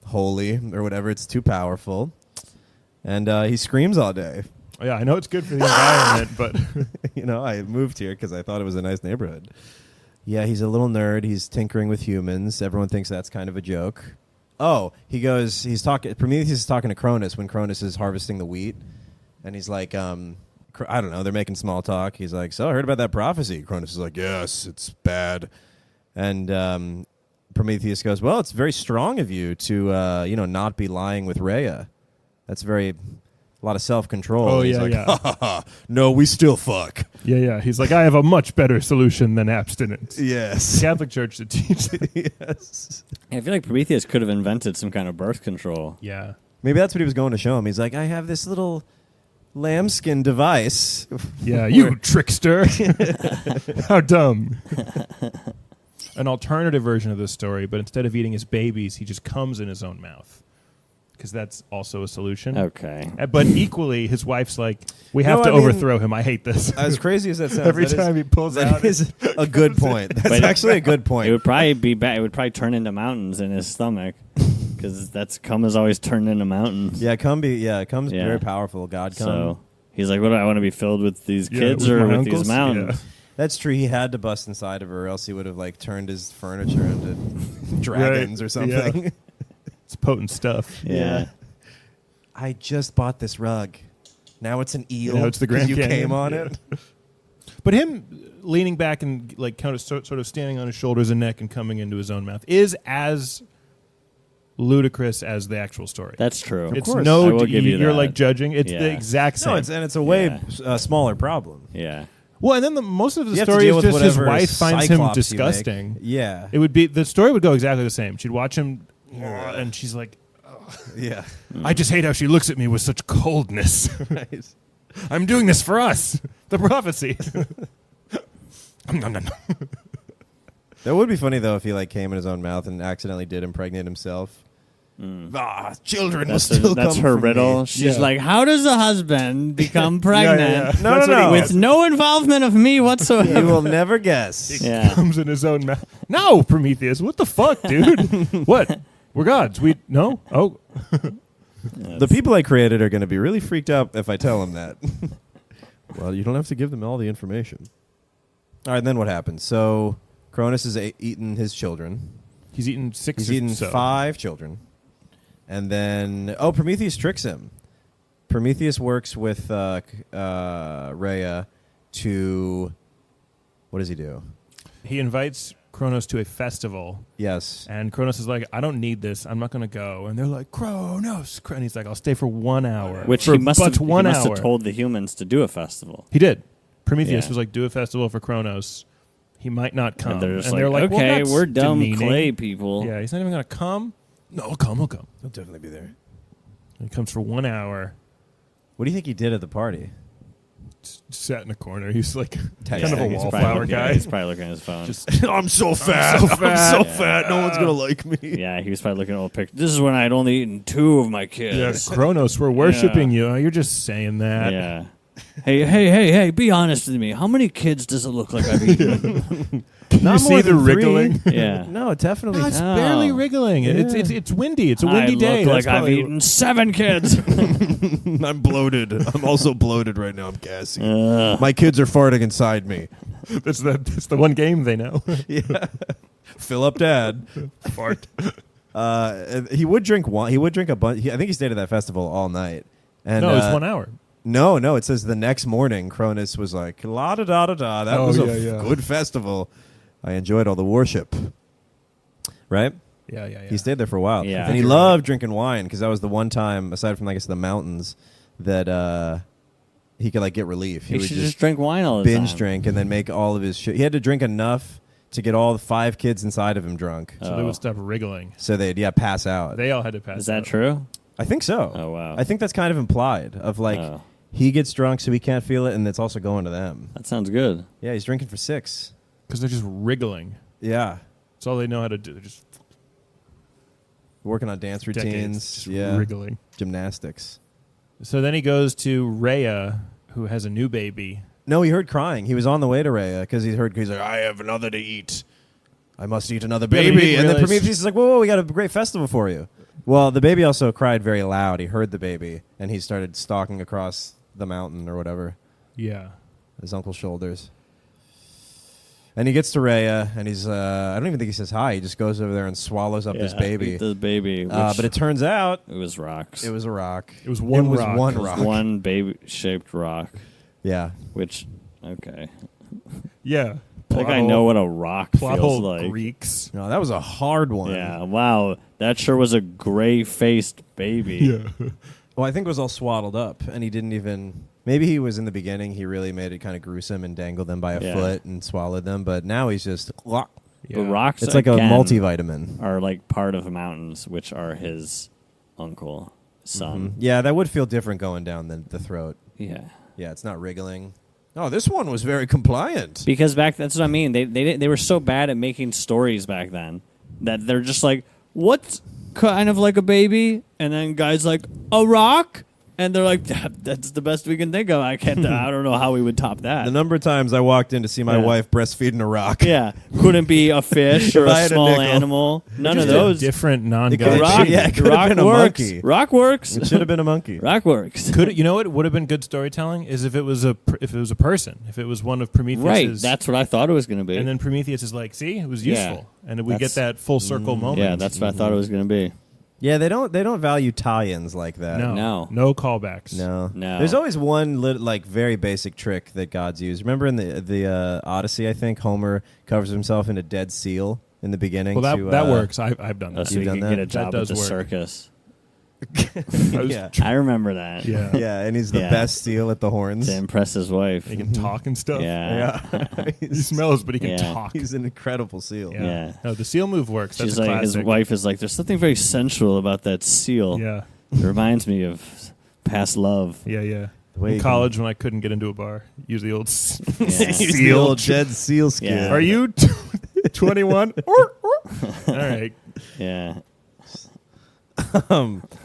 holy or whatever. It's too powerful, and he screams all day. Yeah, I know it's good for the environment, but I moved here because I thought it was a nice neighborhood. Yeah, he's a little nerd. He's tinkering with humans. Everyone thinks that's kind of a joke. Oh, he's talking. Prometheus is talking to Cronus when Cronus is harvesting the wheat, and he's like, I don't know. They're making small talk. He's like, so I heard about that prophecy. Cronus is like, yes, it's bad. And Prometheus goes, well, it's very strong of you to not be lying with Rhea. That's a lot of self-control. Oh, He's yeah, like, yeah. ha, ha, ha. No, we still fuck. yeah. He's like, I have a much better solution than abstinence. Yes. Catholic Church to teach. Yes. I feel like Prometheus could have invented some kind of birth control. Yeah. Maybe that's what he was going to show him. He's like, I have this little lambskin device. Yeah, you trickster. How dumb. An alternative version of this story, but instead of eating his babies, he just comes in his own mouth. Because that's also a solution. Okay. But equally, his wife's like, we have No, to I mean, overthrow him. I hate this. As crazy as that sounds, Every time he pulls out. that is a good point. That's But- actually a good It point. would probably be bad. It would probably turn into mountains in his stomach, because that's cum is always turned into mountains. Yeah, come's Yeah. very powerful. God come. So he's like, "What do I want to be filled with these Yeah, kids with or my with uncles? these mountains?" That's true. He had to bust inside of her, or else he would have turned his furniture into dragons or something. Yeah. It's potent stuff. Yeah. I just bought this rug. Now it's an eel. Now it's the 'cause Grand you Canyon. came on Yeah. it. But him leaning back and like kind of sort of standing on his shoulders and neck and coming into his own mouth is as ludicrous as the actual story. That's true. It's course. I no, will give you you're that. like judging. It's Yeah. the exact same. No, it's a way Yeah. smaller problem. Yeah. well, and then most of the You have to story deal is with just his whatever wife finds him cyclops you disgusting. make. Yeah, It would be the story would go exactly the same. She'd watch him, and she's like, yeah. "I just hate how she looks at me with such coldness." Right. I'm doing this for us, the prophecy. Nom, nom, nom. That would be funny though if he came in his own mouth and accidentally did impregnate himself. Children will That's, still that's come her from riddle. me. She's Yeah. like, how does a husband become pregnant No, That's no, what he no. with gets. no involvement of me whatsoever? You will never guess. Yeah. Comes in his own mouth. No, Prometheus. What the fuck, dude? What? We're gods. We no. Oh, The people I created are going to be really freaked out if I tell them that. Well, you don't have to give them all the information. All right, then what happens? So Cronus has eaten his children. he's eaten 6. He's or eaten so. 5 children. And then, Prometheus tricks him. Prometheus works with Rhea to, what does he do? He invites Cronus to a festival, Yes. and Cronus is like, "I don't need this. I'm not going to go." And they're like, "Cronus," and he's like, "I'll stay for 1 hour." Which for he must but have, 1 he must hour. have told the humans to do a festival. He did. Prometheus Yeah. was like, "Do a festival for Cronus. He might not come." And they're just they're like, "Well, okay, that's we're dumb demeaning." clay people. Yeah, he's not even going to come. No, he'll come. He'll come. He'll definitely be there. He comes for 1 hour. What do you think he did at the party? Sat in a corner. He's like Texting. kind of a He's wallflower Yeah, guy. he's probably looking at his phone. I'm so fat. so fat. I'm so Yeah. fat. No one's going to like me. Yeah, he was probably looking at old pictures. This is when I had only eaten 2 of my Yeah, kids. Cronus, we're worshiping you. You're just saying that. Yeah. Hey, be honest with me. How many kids does it look like I've eaten? Can Not you more see the than 3. wriggling? Yeah. No, definitely. No, it's No. barely wriggling. It's Yeah. it's windy. It's a windy I day. look That's like I've probably- eaten 7 kids. I'm bloated. I'm also bloated right now. I'm gassy. Ugh. My kids are farting inside me. That's the one game they know. Yeah. Fill up, Dad. Fart. He would drink wine. He would drink a bunch. I think he stayed at that festival all night. And, No, it's 1 hour. No. It says the next morning, Cronus was like, la da da da da. That Oh, was a yeah. good festival. I enjoyed all the worship. Right? Yeah. He stayed there for a while. Yeah. And he You're loved drinking wine because that was the one time, aside from, I guess, the mountains, that he could, like, get relief. He would should just drink wine all the time. binge drink and then make all of his shit. He had to drink enough to get all the 5 kids inside of him drunk. So they would stop wriggling. So they'd, pass out. They all had to pass. Is that out. true? I think so. Oh, wow. I think that's kind of implied of, like, Oh. he gets drunk so he can't feel it, and it's also going to them. That sounds good. Yeah, he's drinking for 6. Because they're just wriggling. Yeah. That's all they know how to do. They're just Working on dance decades, routines. just Yeah. wriggling. Gymnastics. So then he goes to Rhea, who has a new baby. No, he heard crying. He was on the way to Rhea because he's like, I have another to eat. I must eat another Yeah, but he baby. didn't And then realize- Prometheus is like, whoa, we got a great festival for you. Well, the baby also cried very loud. He heard the baby, and he started stalking across the mountain or whatever, Yeah. his uncle's shoulders. And he gets to Rhea, and he's, I don't even think he says hi. He just goes over there and swallows up this baby. The baby. But it turns out it was rocks. it was a rock. It was one rock. One It was rock. one baby-shaped rock, Yeah. which, okay. Yeah. I think I Plot know hole- what a rock plot feels hole like. Greeks. No, that was a hard one. Yeah, wow. That sure was a gray-faced baby. Yeah. Well, I think it was all swaddled up, and he didn't even. Maybe he was in the beginning. He really made it kind of gruesome and dangled them by a Yeah. foot and swallowed them. But now he's just. Yeah. The rocks It's like a again, multivitamin. are like part of mountains, which are his uncle, son. Yeah, that would feel different going down the throat. Yeah. Yeah, it's not wriggling. Oh, this one was very compliant. Because that's what I mean. They were so bad at making stories back then that they're just like, what's kind of like a baby? And then guys like, a rock? And they're like, that's the best we can think of. I don't know how we would top that. The number of times I walked in to see my Yeah. wife breastfeeding a rock. Yeah, couldn't be a fish or If I a had a small nickel. animal. None of Just a those. different It non-guy. could've- Rock, Yeah, it could've rock been a works. monkey. Rock works. It should have been a monkey. Rock works. You know what would have been good storytelling is if it was a person, if it was one of Prometheus. Right, that's what I thought it was going to be. And then Prometheus is like, see, it was Yeah. useful, and we get That's- that full circle moment. yeah, that's what I thought it was going to be. Yeah, they don't value tie-ins like that. no callbacks. No. No. There's always one like very basic trick that gods use. Remember in the Odyssey, I think Homer covers himself in a dead seal in the beginning. Well, to, that works. I've done Oh, that. so you done can that? get a That job at does the work. circus. Yeah. I remember that. Yeah. Yeah, and he's the Yeah. best seal at the horns. To impress his wife. He can talk and stuff. Yeah. Yeah. He smells, but he can Yeah. talk. He's an incredible seal. Yeah. Yeah. No, the seal move works. That's She's a like, his classic. wife is like, there's something very sensual about that seal. Yeah. It reminds me of past love. Yeah. The way In you college, when I couldn't get into a bar, use the old Yeah. Use the old dead seal skin. Yeah. Are you 21? All right. Yeah.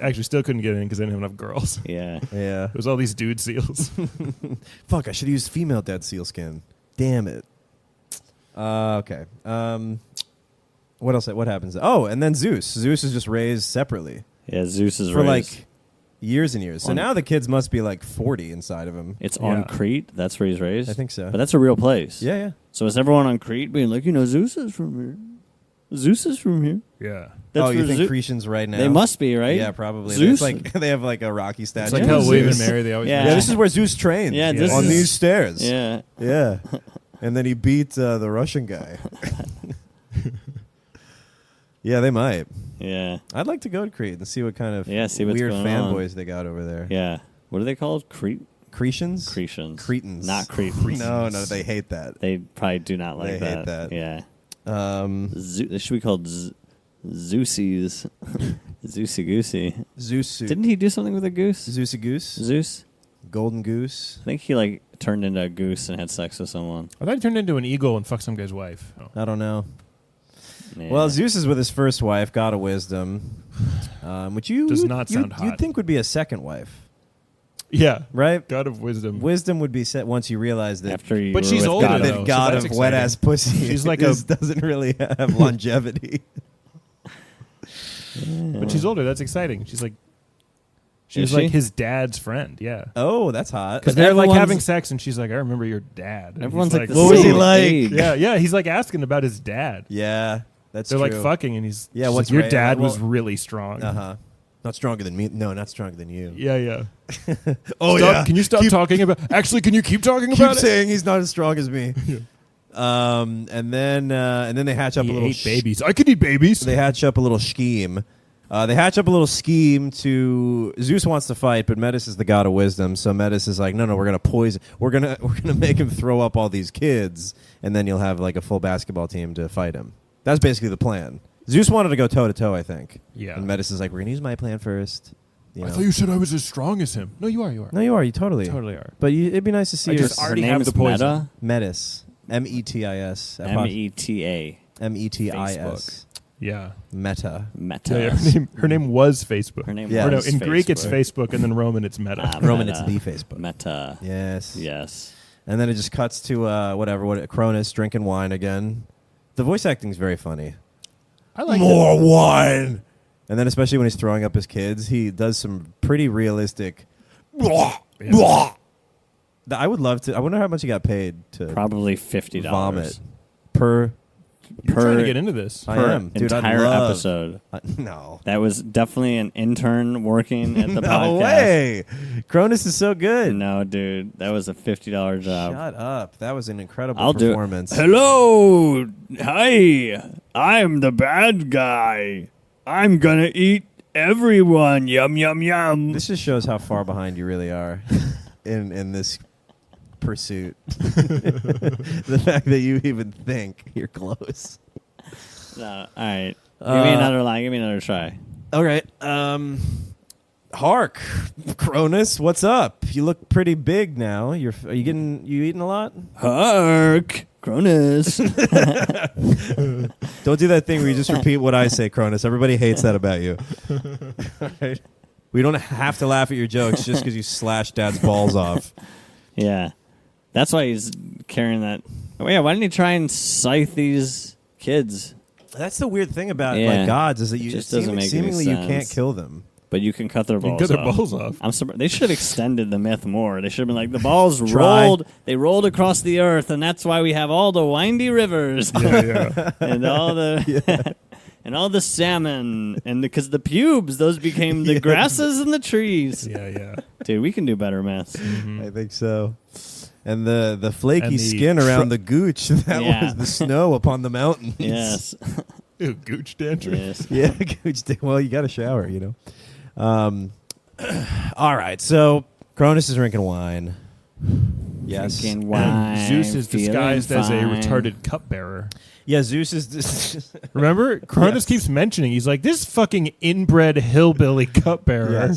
Actually, still couldn't get in because I didn't have enough girls. Yeah. Yeah. It was all these dude seals. Fuck, I should have used female dead seal skin. Damn it. Okay. What else? What happens? Oh, and then Zeus. Zeus is just raised separately Yeah, Zeus is for raised. like years and years. So On- now the kids must be like 40 inside of him. It's on Yeah. Crete. That's where he's raised. I think so. But that's a real place. Yeah, yeah. So is everyone on Crete being like, Zeus is from here. Zeus is from here. Yeah. That's oh, you where think Zeus- Cretians right now? They must be, right? Yeah, probably. Zeus? It's like they have like a Rocky statue. It's like Yeah. how William and Zeus. Mary, they always Yeah. Yeah, this is where Zeus trained. Yeah, this on is- these stairs. Yeah. Yeah. And then he beat the Russian guy. Yeah, they might. Yeah. I'd like to go to Crete and see what kind of See what's weird going on. fanboys they got over there. Yeah. What are they called? Cretians? Cretans. Cretans. Not Cretans. No, they hate that. They probably do not like They that. hate that. Yeah. Um, They should be called Zeusies. Zeusy Goosey. Zeus. Didn't he do something with a goose? Zeus a goose? Zeus? Golden goose? I think he turned into a goose and had sex with someone. I thought he turned into an eagle and fucked some guy's wife. Oh. I don't know. Yeah. Well, Zeus is with his first wife, God of Wisdom, which Does not sound you'd hot. think would be a second wife, Yeah. right? God of wisdom. Wisdom would be set once you realize that After you But were she's with older, God though. of- that God that's of wet ass pussy She's like doesn't really have longevity. But she's older. That's exciting. She's like Is like she? his dad's friend. Yeah. Oh, that's hot. Because But they're like everyone's- having sex, and she's like, "I remember your dad." And Everyone's he's like, the what was he same like? age. Yeah, yeah. He's like asking about his dad. Yeah, that's They're true. like fucking, and he's Yeah, she's what's like, your Ray- dad well- was really strong. Uh-huh. Not stronger than me. No, not stronger than you. Yeah, yeah. Oh, Stop- Can you stop talking about? Actually, can you keep talking Keep about it? saying he's not as strong as me. And then they hatch up He a little ate babies. I could eat babies. They hatch up a little scheme. They hatch up a little scheme to Zeus wants to fight, but Metis is the god of wisdom. So Metis is like, no, we're gonna poison. We're gonna make him throw up all these kids, and then you'll have like a full basketball team to fight him. That's basically the plan. Zeus wanted to go toe to toe, I think. Yeah. And Metis is like, we're gonna use my plan first. You I know. thought you said I was as strong as him. No, you are. You are. No, you are. You totally. Totally are. But it'd be nice to see I your just Her already name have is the poison. Meta. Metis. Metis. Meta. Metis. Yeah. Meta. Meta. Yeah, her name was Facebook. Her name Yeah. Or no, was in Greek it's Facebook. Facebook, and then Roman it's Meta. Roman, Meta. it's the Facebook. Meta. Yes. Yes. And then it just cuts to Cronus drinking wine again. The voice acting is very funny. I like More wine. And then especially when he's throwing up his kids, he does some pretty realistic. Yeah. I would love to. I wonder how much he got paid to Probably $50 vomit per. You're trying to get into this. I per am, dude. I'd entire love- episode. No. That was definitely an intern working at the No podcast. way. Cronus is so good. No, dude, that was a $50 job. Shut up. That was an incredible I'll do it. performance. Hello, hi. I'm the bad guy. I'm gonna eat everyone. Yum yum yum. This just shows how far behind you really are in this pursuit. The fact that you even think you're close. No, all right. Give me another line. Give me another try. All right. Hark, Cronus, what's up? You look pretty big now. You eating a lot? Hark, Cronus. Don't do that thing where you just repeat what I say, Cronus. Everybody hates that about you. All right. We don't have to laugh at your jokes just because you slashed Dad's balls off. Yeah, that's why he's carrying that. Oh yeah, why didn't he try and scythe these kids? That's the weird thing about Yeah. like gods is that you Just doesn't make any seemingly you sense. can't kill them. But you can cut their You can balls cut their off. balls off. I'm surprised. They should have extended the myth more. They should have been like, the balls Try. rolled. They rolled across the earth, and that's why we have all the windy rivers Yeah. and all the and all the salmon, and because the pubes, those became the grasses and the trees. Yeah. Dude, we can do better myths. I think so. And the flaky And the skin around the gooch, that Yeah. was the snow upon the mountains. Yes. Ew, gooch dandruff. Yes. Yeah, gooch. Well, you got to shower, you know. All right, so Cronus is drinking wine. Yes. Drinking And wine, Zeus is feeling disguised as a fine. retarded cupbearer. Yeah, Zeus is. Remember? Cronus Yes. keeps mentioning, he's like, this fucking inbred hillbilly cupbearer.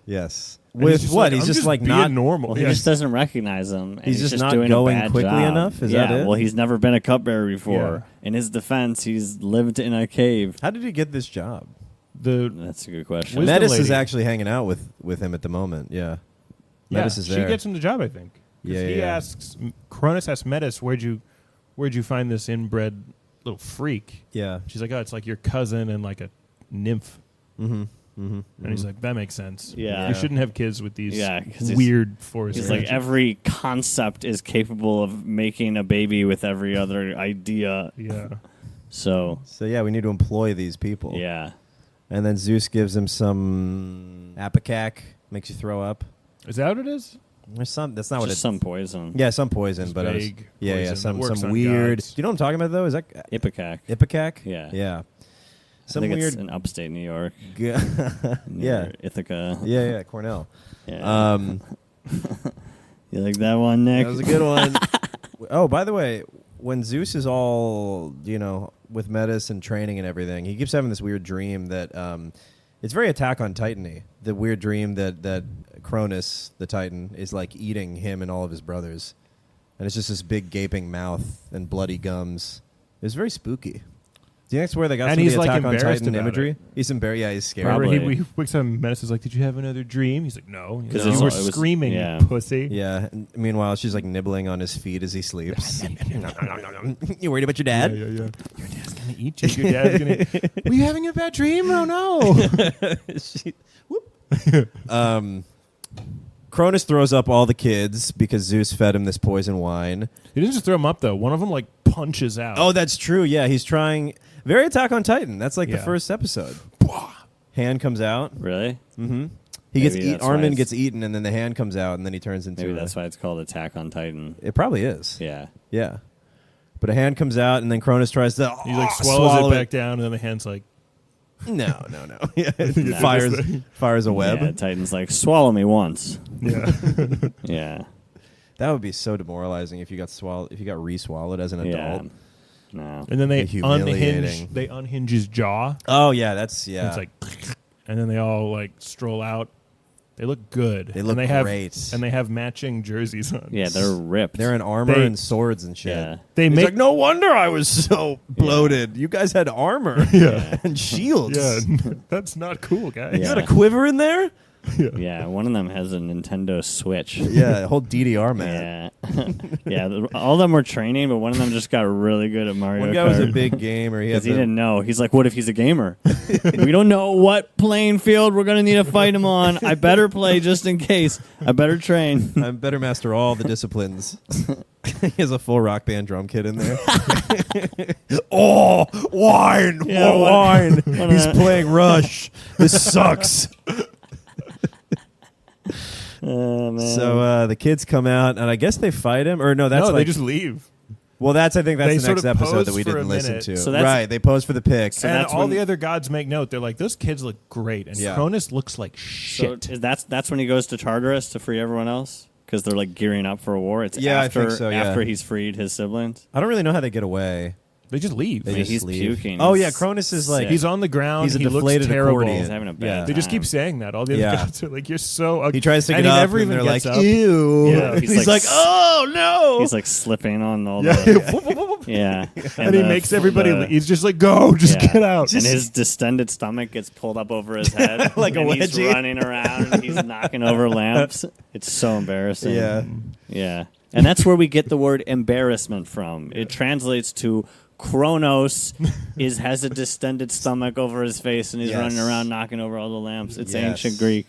Yes. And With he's what? like, He's I'm just like being not. normal. Well, he Yeah. just doesn't recognize them. And He's just not doing going a bad quickly job. enough? Is yeah, that it? well, he's never been a cupbearer before. Yeah. In his defense, he's lived in a cave. How did he get this job? That's a good question. Wisdom Metis is lady. actually hanging out with him at the moment. Yeah. Metis is there. She gets him the job, I think. 'Cause he asks, Cronus asks Metis, where'd you find this inbred little freak? Yeah. She's like, oh, it's like your cousin and like a nymph. Mm-hmm. And he's like, that makes sense. Yeah. You shouldn't have kids with these 'cause weird force. He's like, every concept is capable of making a baby with every other idea. Yeah. So yeah, we need to employ these people. yeah. And then Zeus gives him some apicac, makes you throw up. Is that what it is? There's some. That's not what Just it's. some poison. Yeah, some poison, Just but I was, vague yeah, poison some that works on weird. gods. Do you know what I'm talking about though? Is that Ipecac. ipecac? Yeah. Yeah. I Some think weird. it's in upstate New York. yeah. Near Ithaca. Yeah. Cornell. Yeah. You like that one, Nick? That was a good one. Oh, by the way, when Zeus is all, with Metis and training and everything, he keeps having this weird dream that it's very Attack on Titan-y. The weird dream that Cronus, the Titan, is like eating him and all of his brothers. And it's just this big gaping mouth and bloody gums. It's very spooky. Do you think that's where they got And some of he's, the like, Attack on embarrassed Titan about imagery? it. He's embarrassed. Yeah, he's scared. Probably. Remember, he wakes up and Metis is like, did you have another dream? He's like, no. He's 'Cause like, it's you were all- it was- screaming, yeah. you pussy. Yeah. And meanwhile, she's like nibbling on his feet as he sleeps. You worried about your dad? Yeah. Your dad's going to eat you. Your dad's going to... Were you having a bad dream? Oh, no. Cronus throws up all the kids because Zeus fed him this poison wine. He didn't just throw him up, though. One of them, like, punches out. Oh, that's true. Yeah, he's trying. Very Attack on Titan. That's like the Yeah. first episode. Hand comes out. Really? Mm-hmm. He gets Maybe that's why Armin it's- gets eaten, and then the hand comes out, and then he turns into. Maybe that's why it's called Attack on Titan. It probably is. Yeah. Yeah. But a hand comes out, and then Cronus tries to. He, like, swallow swallows it back down, and then the hand's like... No. Yeah. Fires a web. Yeah, Titan's like, swallow me once. Yeah. Yeah. That would be so demoralizing if you got swallowed. If you got re-swallowed as an Yeah. adult. No. And then they Humiliating. unhinge his jaw. Oh yeah, that's yeah. And it's like, and then they all like stroll out. They look good. They look and they have, great. And they have matching jerseys on. Yeah, they're ripped. They're in armor They- and swords and shit. Yeah. They He's make like, no wonder I was so bloated. You guys had armor and shields. yeah. That's not cool, guys. You Yeah. got a quiver in there? Yeah, one of them has a Nintendo Switch. Yeah, a whole DDR man. Yeah. Yeah, all of them were training, but one of them just got really good at Mario One Kart. guy was a big gamer. Because he didn't know. He's like, what if he's a gamer? We don't know what playing field we're going to need to fight him on. I better play just in case. I better train. I better master all the disciplines. He has a full Rock Band drum kit in there. Oh, wine! Yeah, oh, what- wine! what He's a- playing Rush. This sucks. Oh, man. So the kids come out, and I guess they fight him, or no? That's No, like they just leave. well, that's I think that's They the sort next of episode pose that we for a didn't listen minute. to. So that's- Right, they pose for the pic. So and that's all when- the other gods make note. They're like, those kids look great, and Yeah. Cronus looks like So shit. that's when he goes to Tartarus to free everyone else? Because they're like gearing up for a war. It's Yeah, I after, think so, yeah. after he's freed his siblings. I don't really know how they get away. They just leave. They I mean, just he's leave. puking. Oh He's yeah, Cronus is like sick. He's on the ground. He's a he looks deflated terrible. accordion. He's having a bad Yeah. They just keep time. saying that. All the other Yeah. gods are like, "You're so." Ugly. he tries to and get he up, never and even they're like, gets up. "Ew!" Yeah, he's, he's like, like- "Oh no!" He's like slipping on all Yeah. the... Yeah. And he the- makes everybody. the- He's just like, "Go, just yeah. get out." And his distended stomach gets pulled up over his head. Like a and he's wedgie. running around and he's knocking over lamps. It's so embarrassing. Yeah. Yeah. And that's where we get the word embarrassment from. It translates to Cronus has a distended stomach over his face and he's Yes. running around knocking over all the lamps. It's Yes. ancient Greek.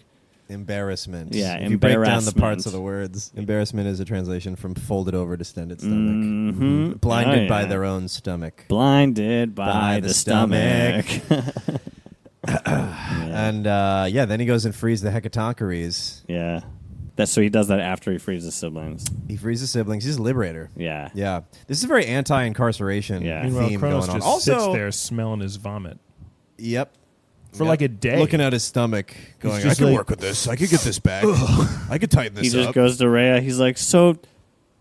Embarrassment. Yeah, if you break down the parts embarrassment. of the words, embarrassment is a translation from folded over distended stomach. Mhm. Blinded Oh, by yeah. their own stomach. Blinded by the stomach. And then he goes and frees the Hecatoncheires. Yeah. So he does that after he frees his siblings. He frees his siblings. He's a liberator. Yeah. Yeah. This is a very anti-incarceration Yeah. Meanwhile, theme Cronus going on. just Also, sits there smelling his vomit Yep. for Yep. like a day. Looking at his stomach, going, I just can like- work with this. I could get this back. I could tighten He this just up. goes to Rhea. He's like, so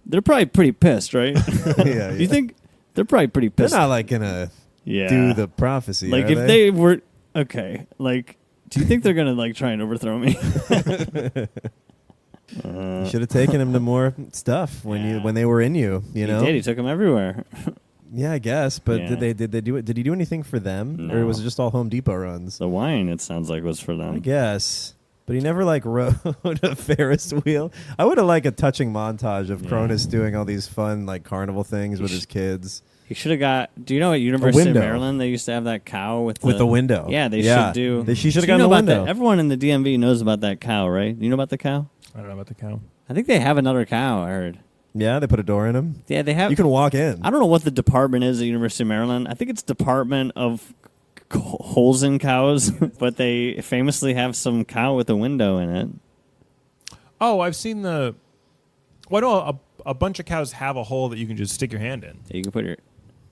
they're probably pretty pissed, right? Yeah, You think they're probably pretty they're pissed? not like gonna Yeah. do the prophecy. like are if they were okay. Like, do you think they're gonna like try and overthrow me? You should have taken him to more stuff when Yeah. when they were in you. You know, He did. He took him everywhere. Yeah, I guess. But Yeah. did they do it? Did he do anything for them, or No. was it just all Home Depot runs? The wine, it sounds like, was for them. I guess. But he never like rode a Ferris wheel. I would have liked a touching montage of Yeah. Cronus doing all these fun like carnival things with his kids. He should have got. Do you know at University of window. Maryland they used to have that cow with With the window. Yeah, they should do. She should have Do you gotten know the about window. that? Everyone in the DMV knows about that cow, right? You know about the cow? I don't know about the cow. I think they have another cow. I heard. Yeah, they put a door in him. Yeah, they have. You can walk in. I don't know what the department is at University of Maryland. I think it's Department of Holes in Cows, but they famously have some cow with a window in it. Oh, I've seen the. Well, no, a bunch of cows have a hole that you can just stick your hand in. Yeah, you can put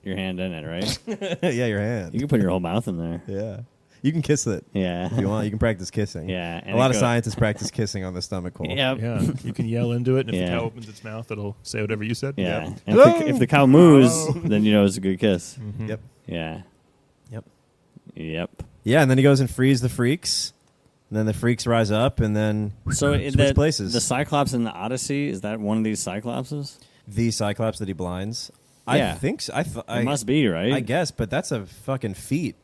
your hand in it, right? Yeah, your hand. You can put your whole mouth in there. Yeah. You can kiss it. Yeah. If you want, you can practice kissing. Yeah, and A lot it of go- scientists practice kissing on the stomach hole. Yep. Yeah, you can yell into it, and if Yeah. the cow opens its mouth, it'll say whatever you said. Yeah. Yep. And if the cow moves, then you know it's a good kiss. Mhm. Yep. Yeah. Yep. Yep. Yeah, and then he goes and frees the freaks. And then the freaks rise up, and then So switch places. The Cyclops in the Odyssey, is that one of these Cyclopses? The Cyclops that he blinds. Yeah. I think so. It must be, right? I guess, but that's a fucking feat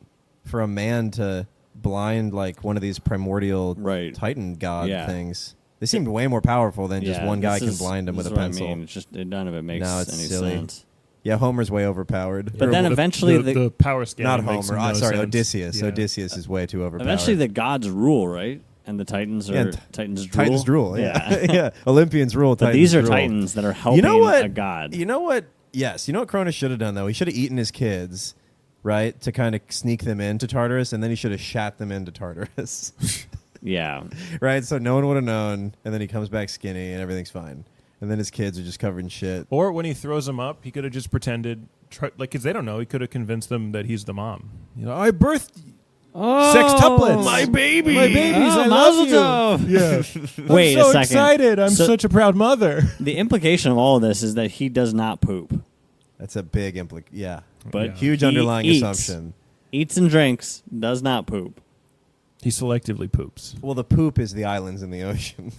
for a man to blind like one of these primordial Right. Titan god Yeah. things. They seem way more powerful than just one guy this can blind him this with a is what pencil. I mean. It's just none of it makes No, it's any silly. sense. Yeah, Homer's way overpowered. But then The- eventually the power scale. Not makes Homer. no Sorry, sense. Odysseus. Yeah. Odysseus is way too overpowered. Eventually the gods rule, right? And the Titans are Yeah, and Titans drool. Titans drool. Yeah, yeah. Olympians rule. But Titans these are drool. Titans that are helping You know what? a god. You know what? Yes. You know what Cronus should have done though? He should have eaten his kids, right, to kind of sneak them into Tartarus, and then he should have shat them into Tartarus, Yeah. right? So no one would have known, and then he comes back skinny, and everything's fine. And then his kids are just covered in shit. Or when he throws them up, he could have just pretended, because they don't know. He could have convinced them that he's the mom. You know, I birthed Oh, sextuplets. My baby! My babies, Oh, I love Mazel you. Yeah. Wait I'm so a second. excited. I'm So- such a proud mother. The implication of all of this is that he does not poop. That's a big Yeah. But Yeah. Huge he underlying eats. assumption. Eats and drinks, does not poop. He selectively poops. Well, the poop is the islands in the ocean.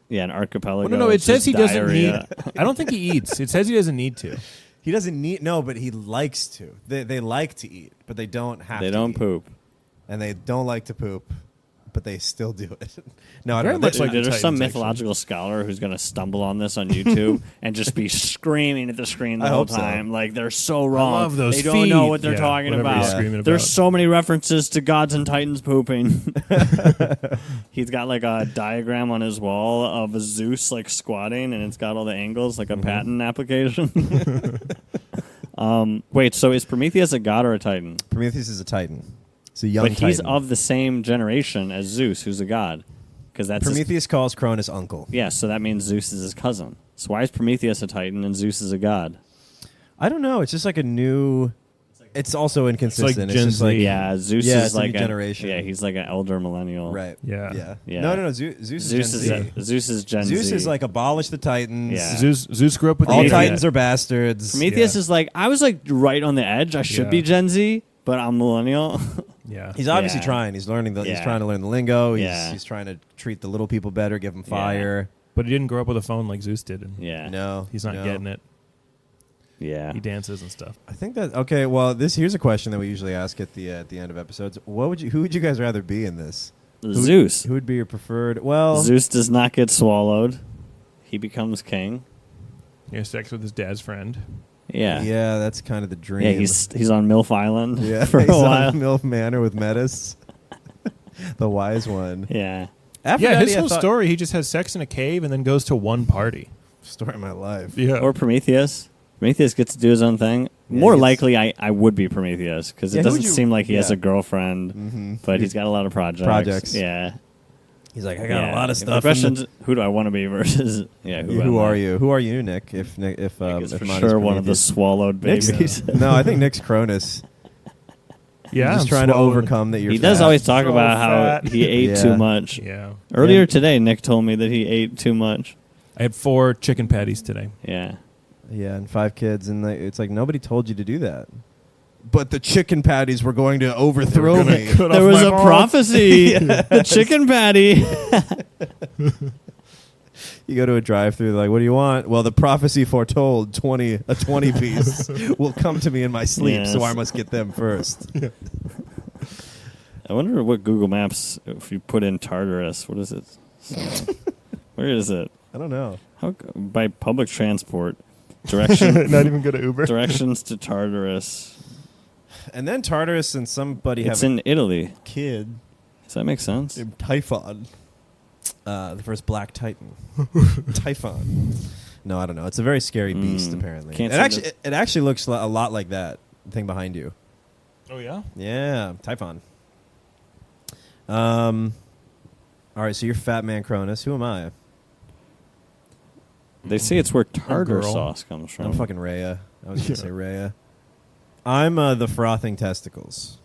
Yeah, an archipelago. Well, no, it it's says just he doesn't diarrhea. need. I don't think he eats. It says he doesn't need to. He doesn't need but he likes to. They like to eat, but they don't have to. They don't eat. poop. And they don't like to poop, but they still do it. No, I Very don't know. much like the There's some Titans, mythological scholar who's going to stumble on this on YouTube and just be screaming at the screen the I whole hope so. time. Like, they're so wrong. love those they don't know feet. what they're Yeah, talking whatever about. he's screaming There's about. so many references to gods and titans pooping. He's got like a diagram on his wall of a Zeus like squatting, and it's got all the angles like a patent application. Wait, so is Prometheus a god or a titan? Prometheus is a Titan. He's a young But he's Titan. of the same generation as Zeus, who's a god. Because that's his- Prometheus calls Cronus uncle. yeah, so that means Zeus is his cousin. So why is Prometheus a titan and Zeus is a god? I don't know. It's just like a new. It's also inconsistent. Gen just Z. like Yeah, Zeus Yeah, is it's a like new generation. Yeah, he's like an elder millennial. right. Yeah. Yeah. No. Zeus is Gen Z. Zeus is Gen Z. Zeus is like abolish the Titans. Yeah. Zeus grew up with All the internet. Titans are bastards. Prometheus Yeah. is like I was like right on the edge. I should Yeah. be Gen Z, but I'm millennial. Yeah. He's obviously Yeah. trying. He's learning. He's Yeah. trying to learn the lingo. Yeah. He's trying to treat the little people better. Give them fire. But he didn't grow up with a phone like Zeus did. And yeah. No, He's not no. getting it. Yeah. He dances and stuff. I think that okay. Well, here's a question that we usually ask at the end of episodes. Who would you guys rather be in this? Zeus. Who would be your preferred? Well, Zeus does not get swallowed. He becomes king. He has sex with his dad's friend. Yeah. yeah, that's kind of the dream. Yeah, he's on MILF Island yeah, for a he's while. on MILF Manor with Metis, the wise one. Yeah. Yeah, his Aphrodite, I whole thought- story, he just has sex in a cave and then goes to one party. Story of my life. Yeah. Or Prometheus. Prometheus gets to do his own thing. Yeah, More he gets- likely, I would be Prometheus because Yeah, it who doesn't would you- seem like he has yeah. a girlfriend, Mm-hmm. but he's got a lot of projects. Projects. Yeah. He's like, I got Yeah. a lot of If stuff. The question's who do I want to be versus Who are you? Who are you, Nick? If Nick is for Monty's sure one of the Prometheus. swallowed Nick's- babies. No, I think Nick's Cronus. yeah. He's just I'm trying to swallowing- overcome that you're He does fat. always talk So about how fat. he ate Yeah. too much. Yeah. Earlier Yeah. today, Nick told me that he ate too much. I had 4 chicken patties today. Yeah. Yeah, and 5 kids, and it's like nobody told you to do that. But the chicken patties were going to overthrow me. There was a prophecy. The chicken patty. You go to a drive-through, like, what do you want? Well, the prophecy foretold a 20 piece will come to me in my sleep, so I must get them first. I wonder what Google Maps, if you put in Tartarus, what is it? Where is it? I don't know. By public transport. Direction. Not even go to Uber. Directions to Tartarus. And then Tartarus and somebody It's have in Italy. a kid. Does that make sense? Named Typhon. The first black titan. Typhon. No, I don't know. It's a very scary beast, apparently. It actually looks a lot like that thing behind you. Oh, yeah? Yeah, Typhon. All right, so you're Fat Man Cronus. Who am I? They say it's where tartar girl. sauce comes from. I'm fucking Rhea. I was going to say Rhea. I'm the frothing testicles.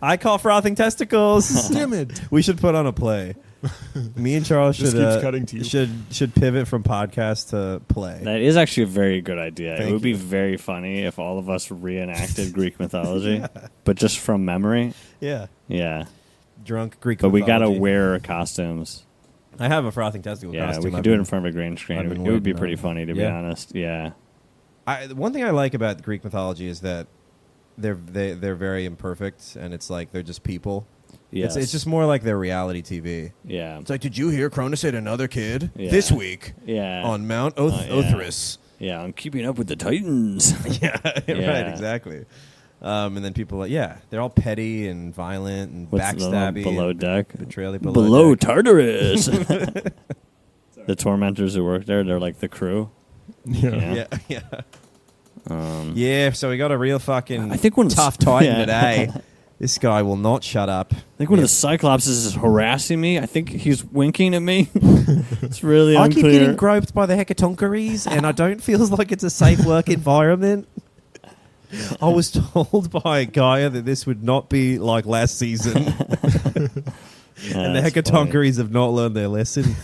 I call frothing testicles. Damn it. We should put on a play. Me and Charles This keeps cutting to you. should pivot from podcast to play. That is actually a very good idea. Thank it would be you. very funny if all of us reenacted Greek mythology, but just from memory. Yeah. Yeah. Drunk Greek But we got to mythology. wear costumes. I have a frothing testicle Yeah, costume. we could I've do it been- in front of a green screen. I've It been would be waiting pretty on- funny, to be Yeah. honest. Yeah. One thing I like about Greek mythology is that they're very imperfect, and it's like they're just people. Yes. It's just more like their reality TV. Yeah. It's like, did you hear Cronus ate another kid Yeah. this week Yeah. on Mount yeah. Othrys? Yeah, I'm keeping up with the Titans. Yeah, right, Yeah. exactly. And then people, they're all petty and violent and What's the backstabby. below and deck? Betrayal Below deck. Tartarus. The tormentors who work there, they're like the crew. Yeah. Yeah. Yeah, so we got a real fucking I think one of the tough Titan yeah. today. This guy will not shut up. I think one of the Cyclopses is harassing me. I think he's winking at me. It's really I unclear. keep getting groped by the hecatoncheires, and I don't feel like it's a safe work environment. I was told by Gaia that this would not be like last season, and the That's hecatoncheires have not learned their lesson.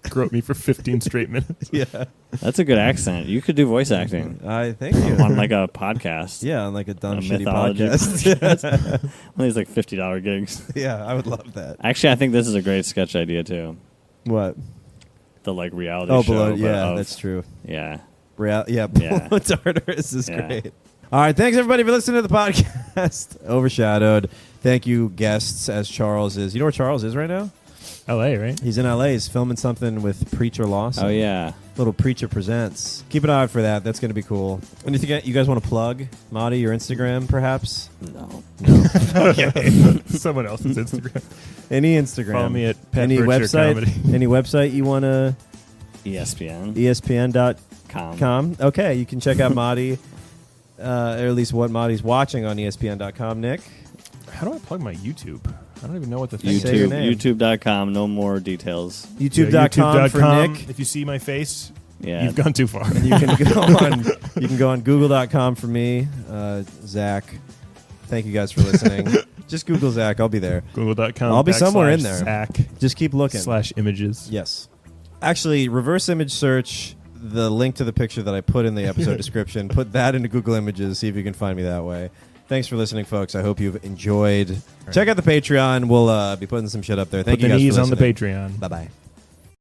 Groped me for 15 straight minutes. Yeah, That's a good accent. You could do voice acting I thank you. on like a podcast. Yeah, on like a dumb A shitty mythology podcast. One of these like $50 gigs. Yeah, I would love that. Actually, I think this is a great sketch idea too. What? The like reality Oh, show. below. but Yeah, of- that's true. Yeah. Yeah, Yeah. Tartarus is Yeah. great. All right, thanks everybody for listening to the podcast. Overshadowed. Thank you, guests, as Charles is. You know where Charles is right now? LA, right? He's in LA. He's filming something with Preacher Lawson. Oh yeah. Little Preacher Presents. Keep an eye out for that. That's going to be cool. Anything you guys want to plug? Marty, your Instagram, perhaps? No. Okay. Someone else's Instagram. Any Instagram. Follow me at Pet any Butcher website. Comedy. Any website you want to? ESPN. ESPN.com. Okay, you can check out Marty, or at least what Marty's watching on ESPN.com. Nick? How do I plug my YouTube? I don't even know what the thing Say your is. name. YouTube.com. No more details. YouTube.com for Nick. If you see my face, Yeah. you've gone too far. And you can go on. You can go on Google.com for me, Zach. Thank you guys for listening. Just Google Zach. I'll be there. Google.com. I'll be somewhere in there. Zach Just keep looking. /images. Yes. Actually, reverse image search the link to the picture that I put in the episode description. Put that into Google Images. See if you can find me that way. Thanks for listening, folks. I hope you've enjoyed. Check out the Patreon. We'll be putting some shit up there. Thank Put you the guys knees for on the listening. Patreon. Bye-bye.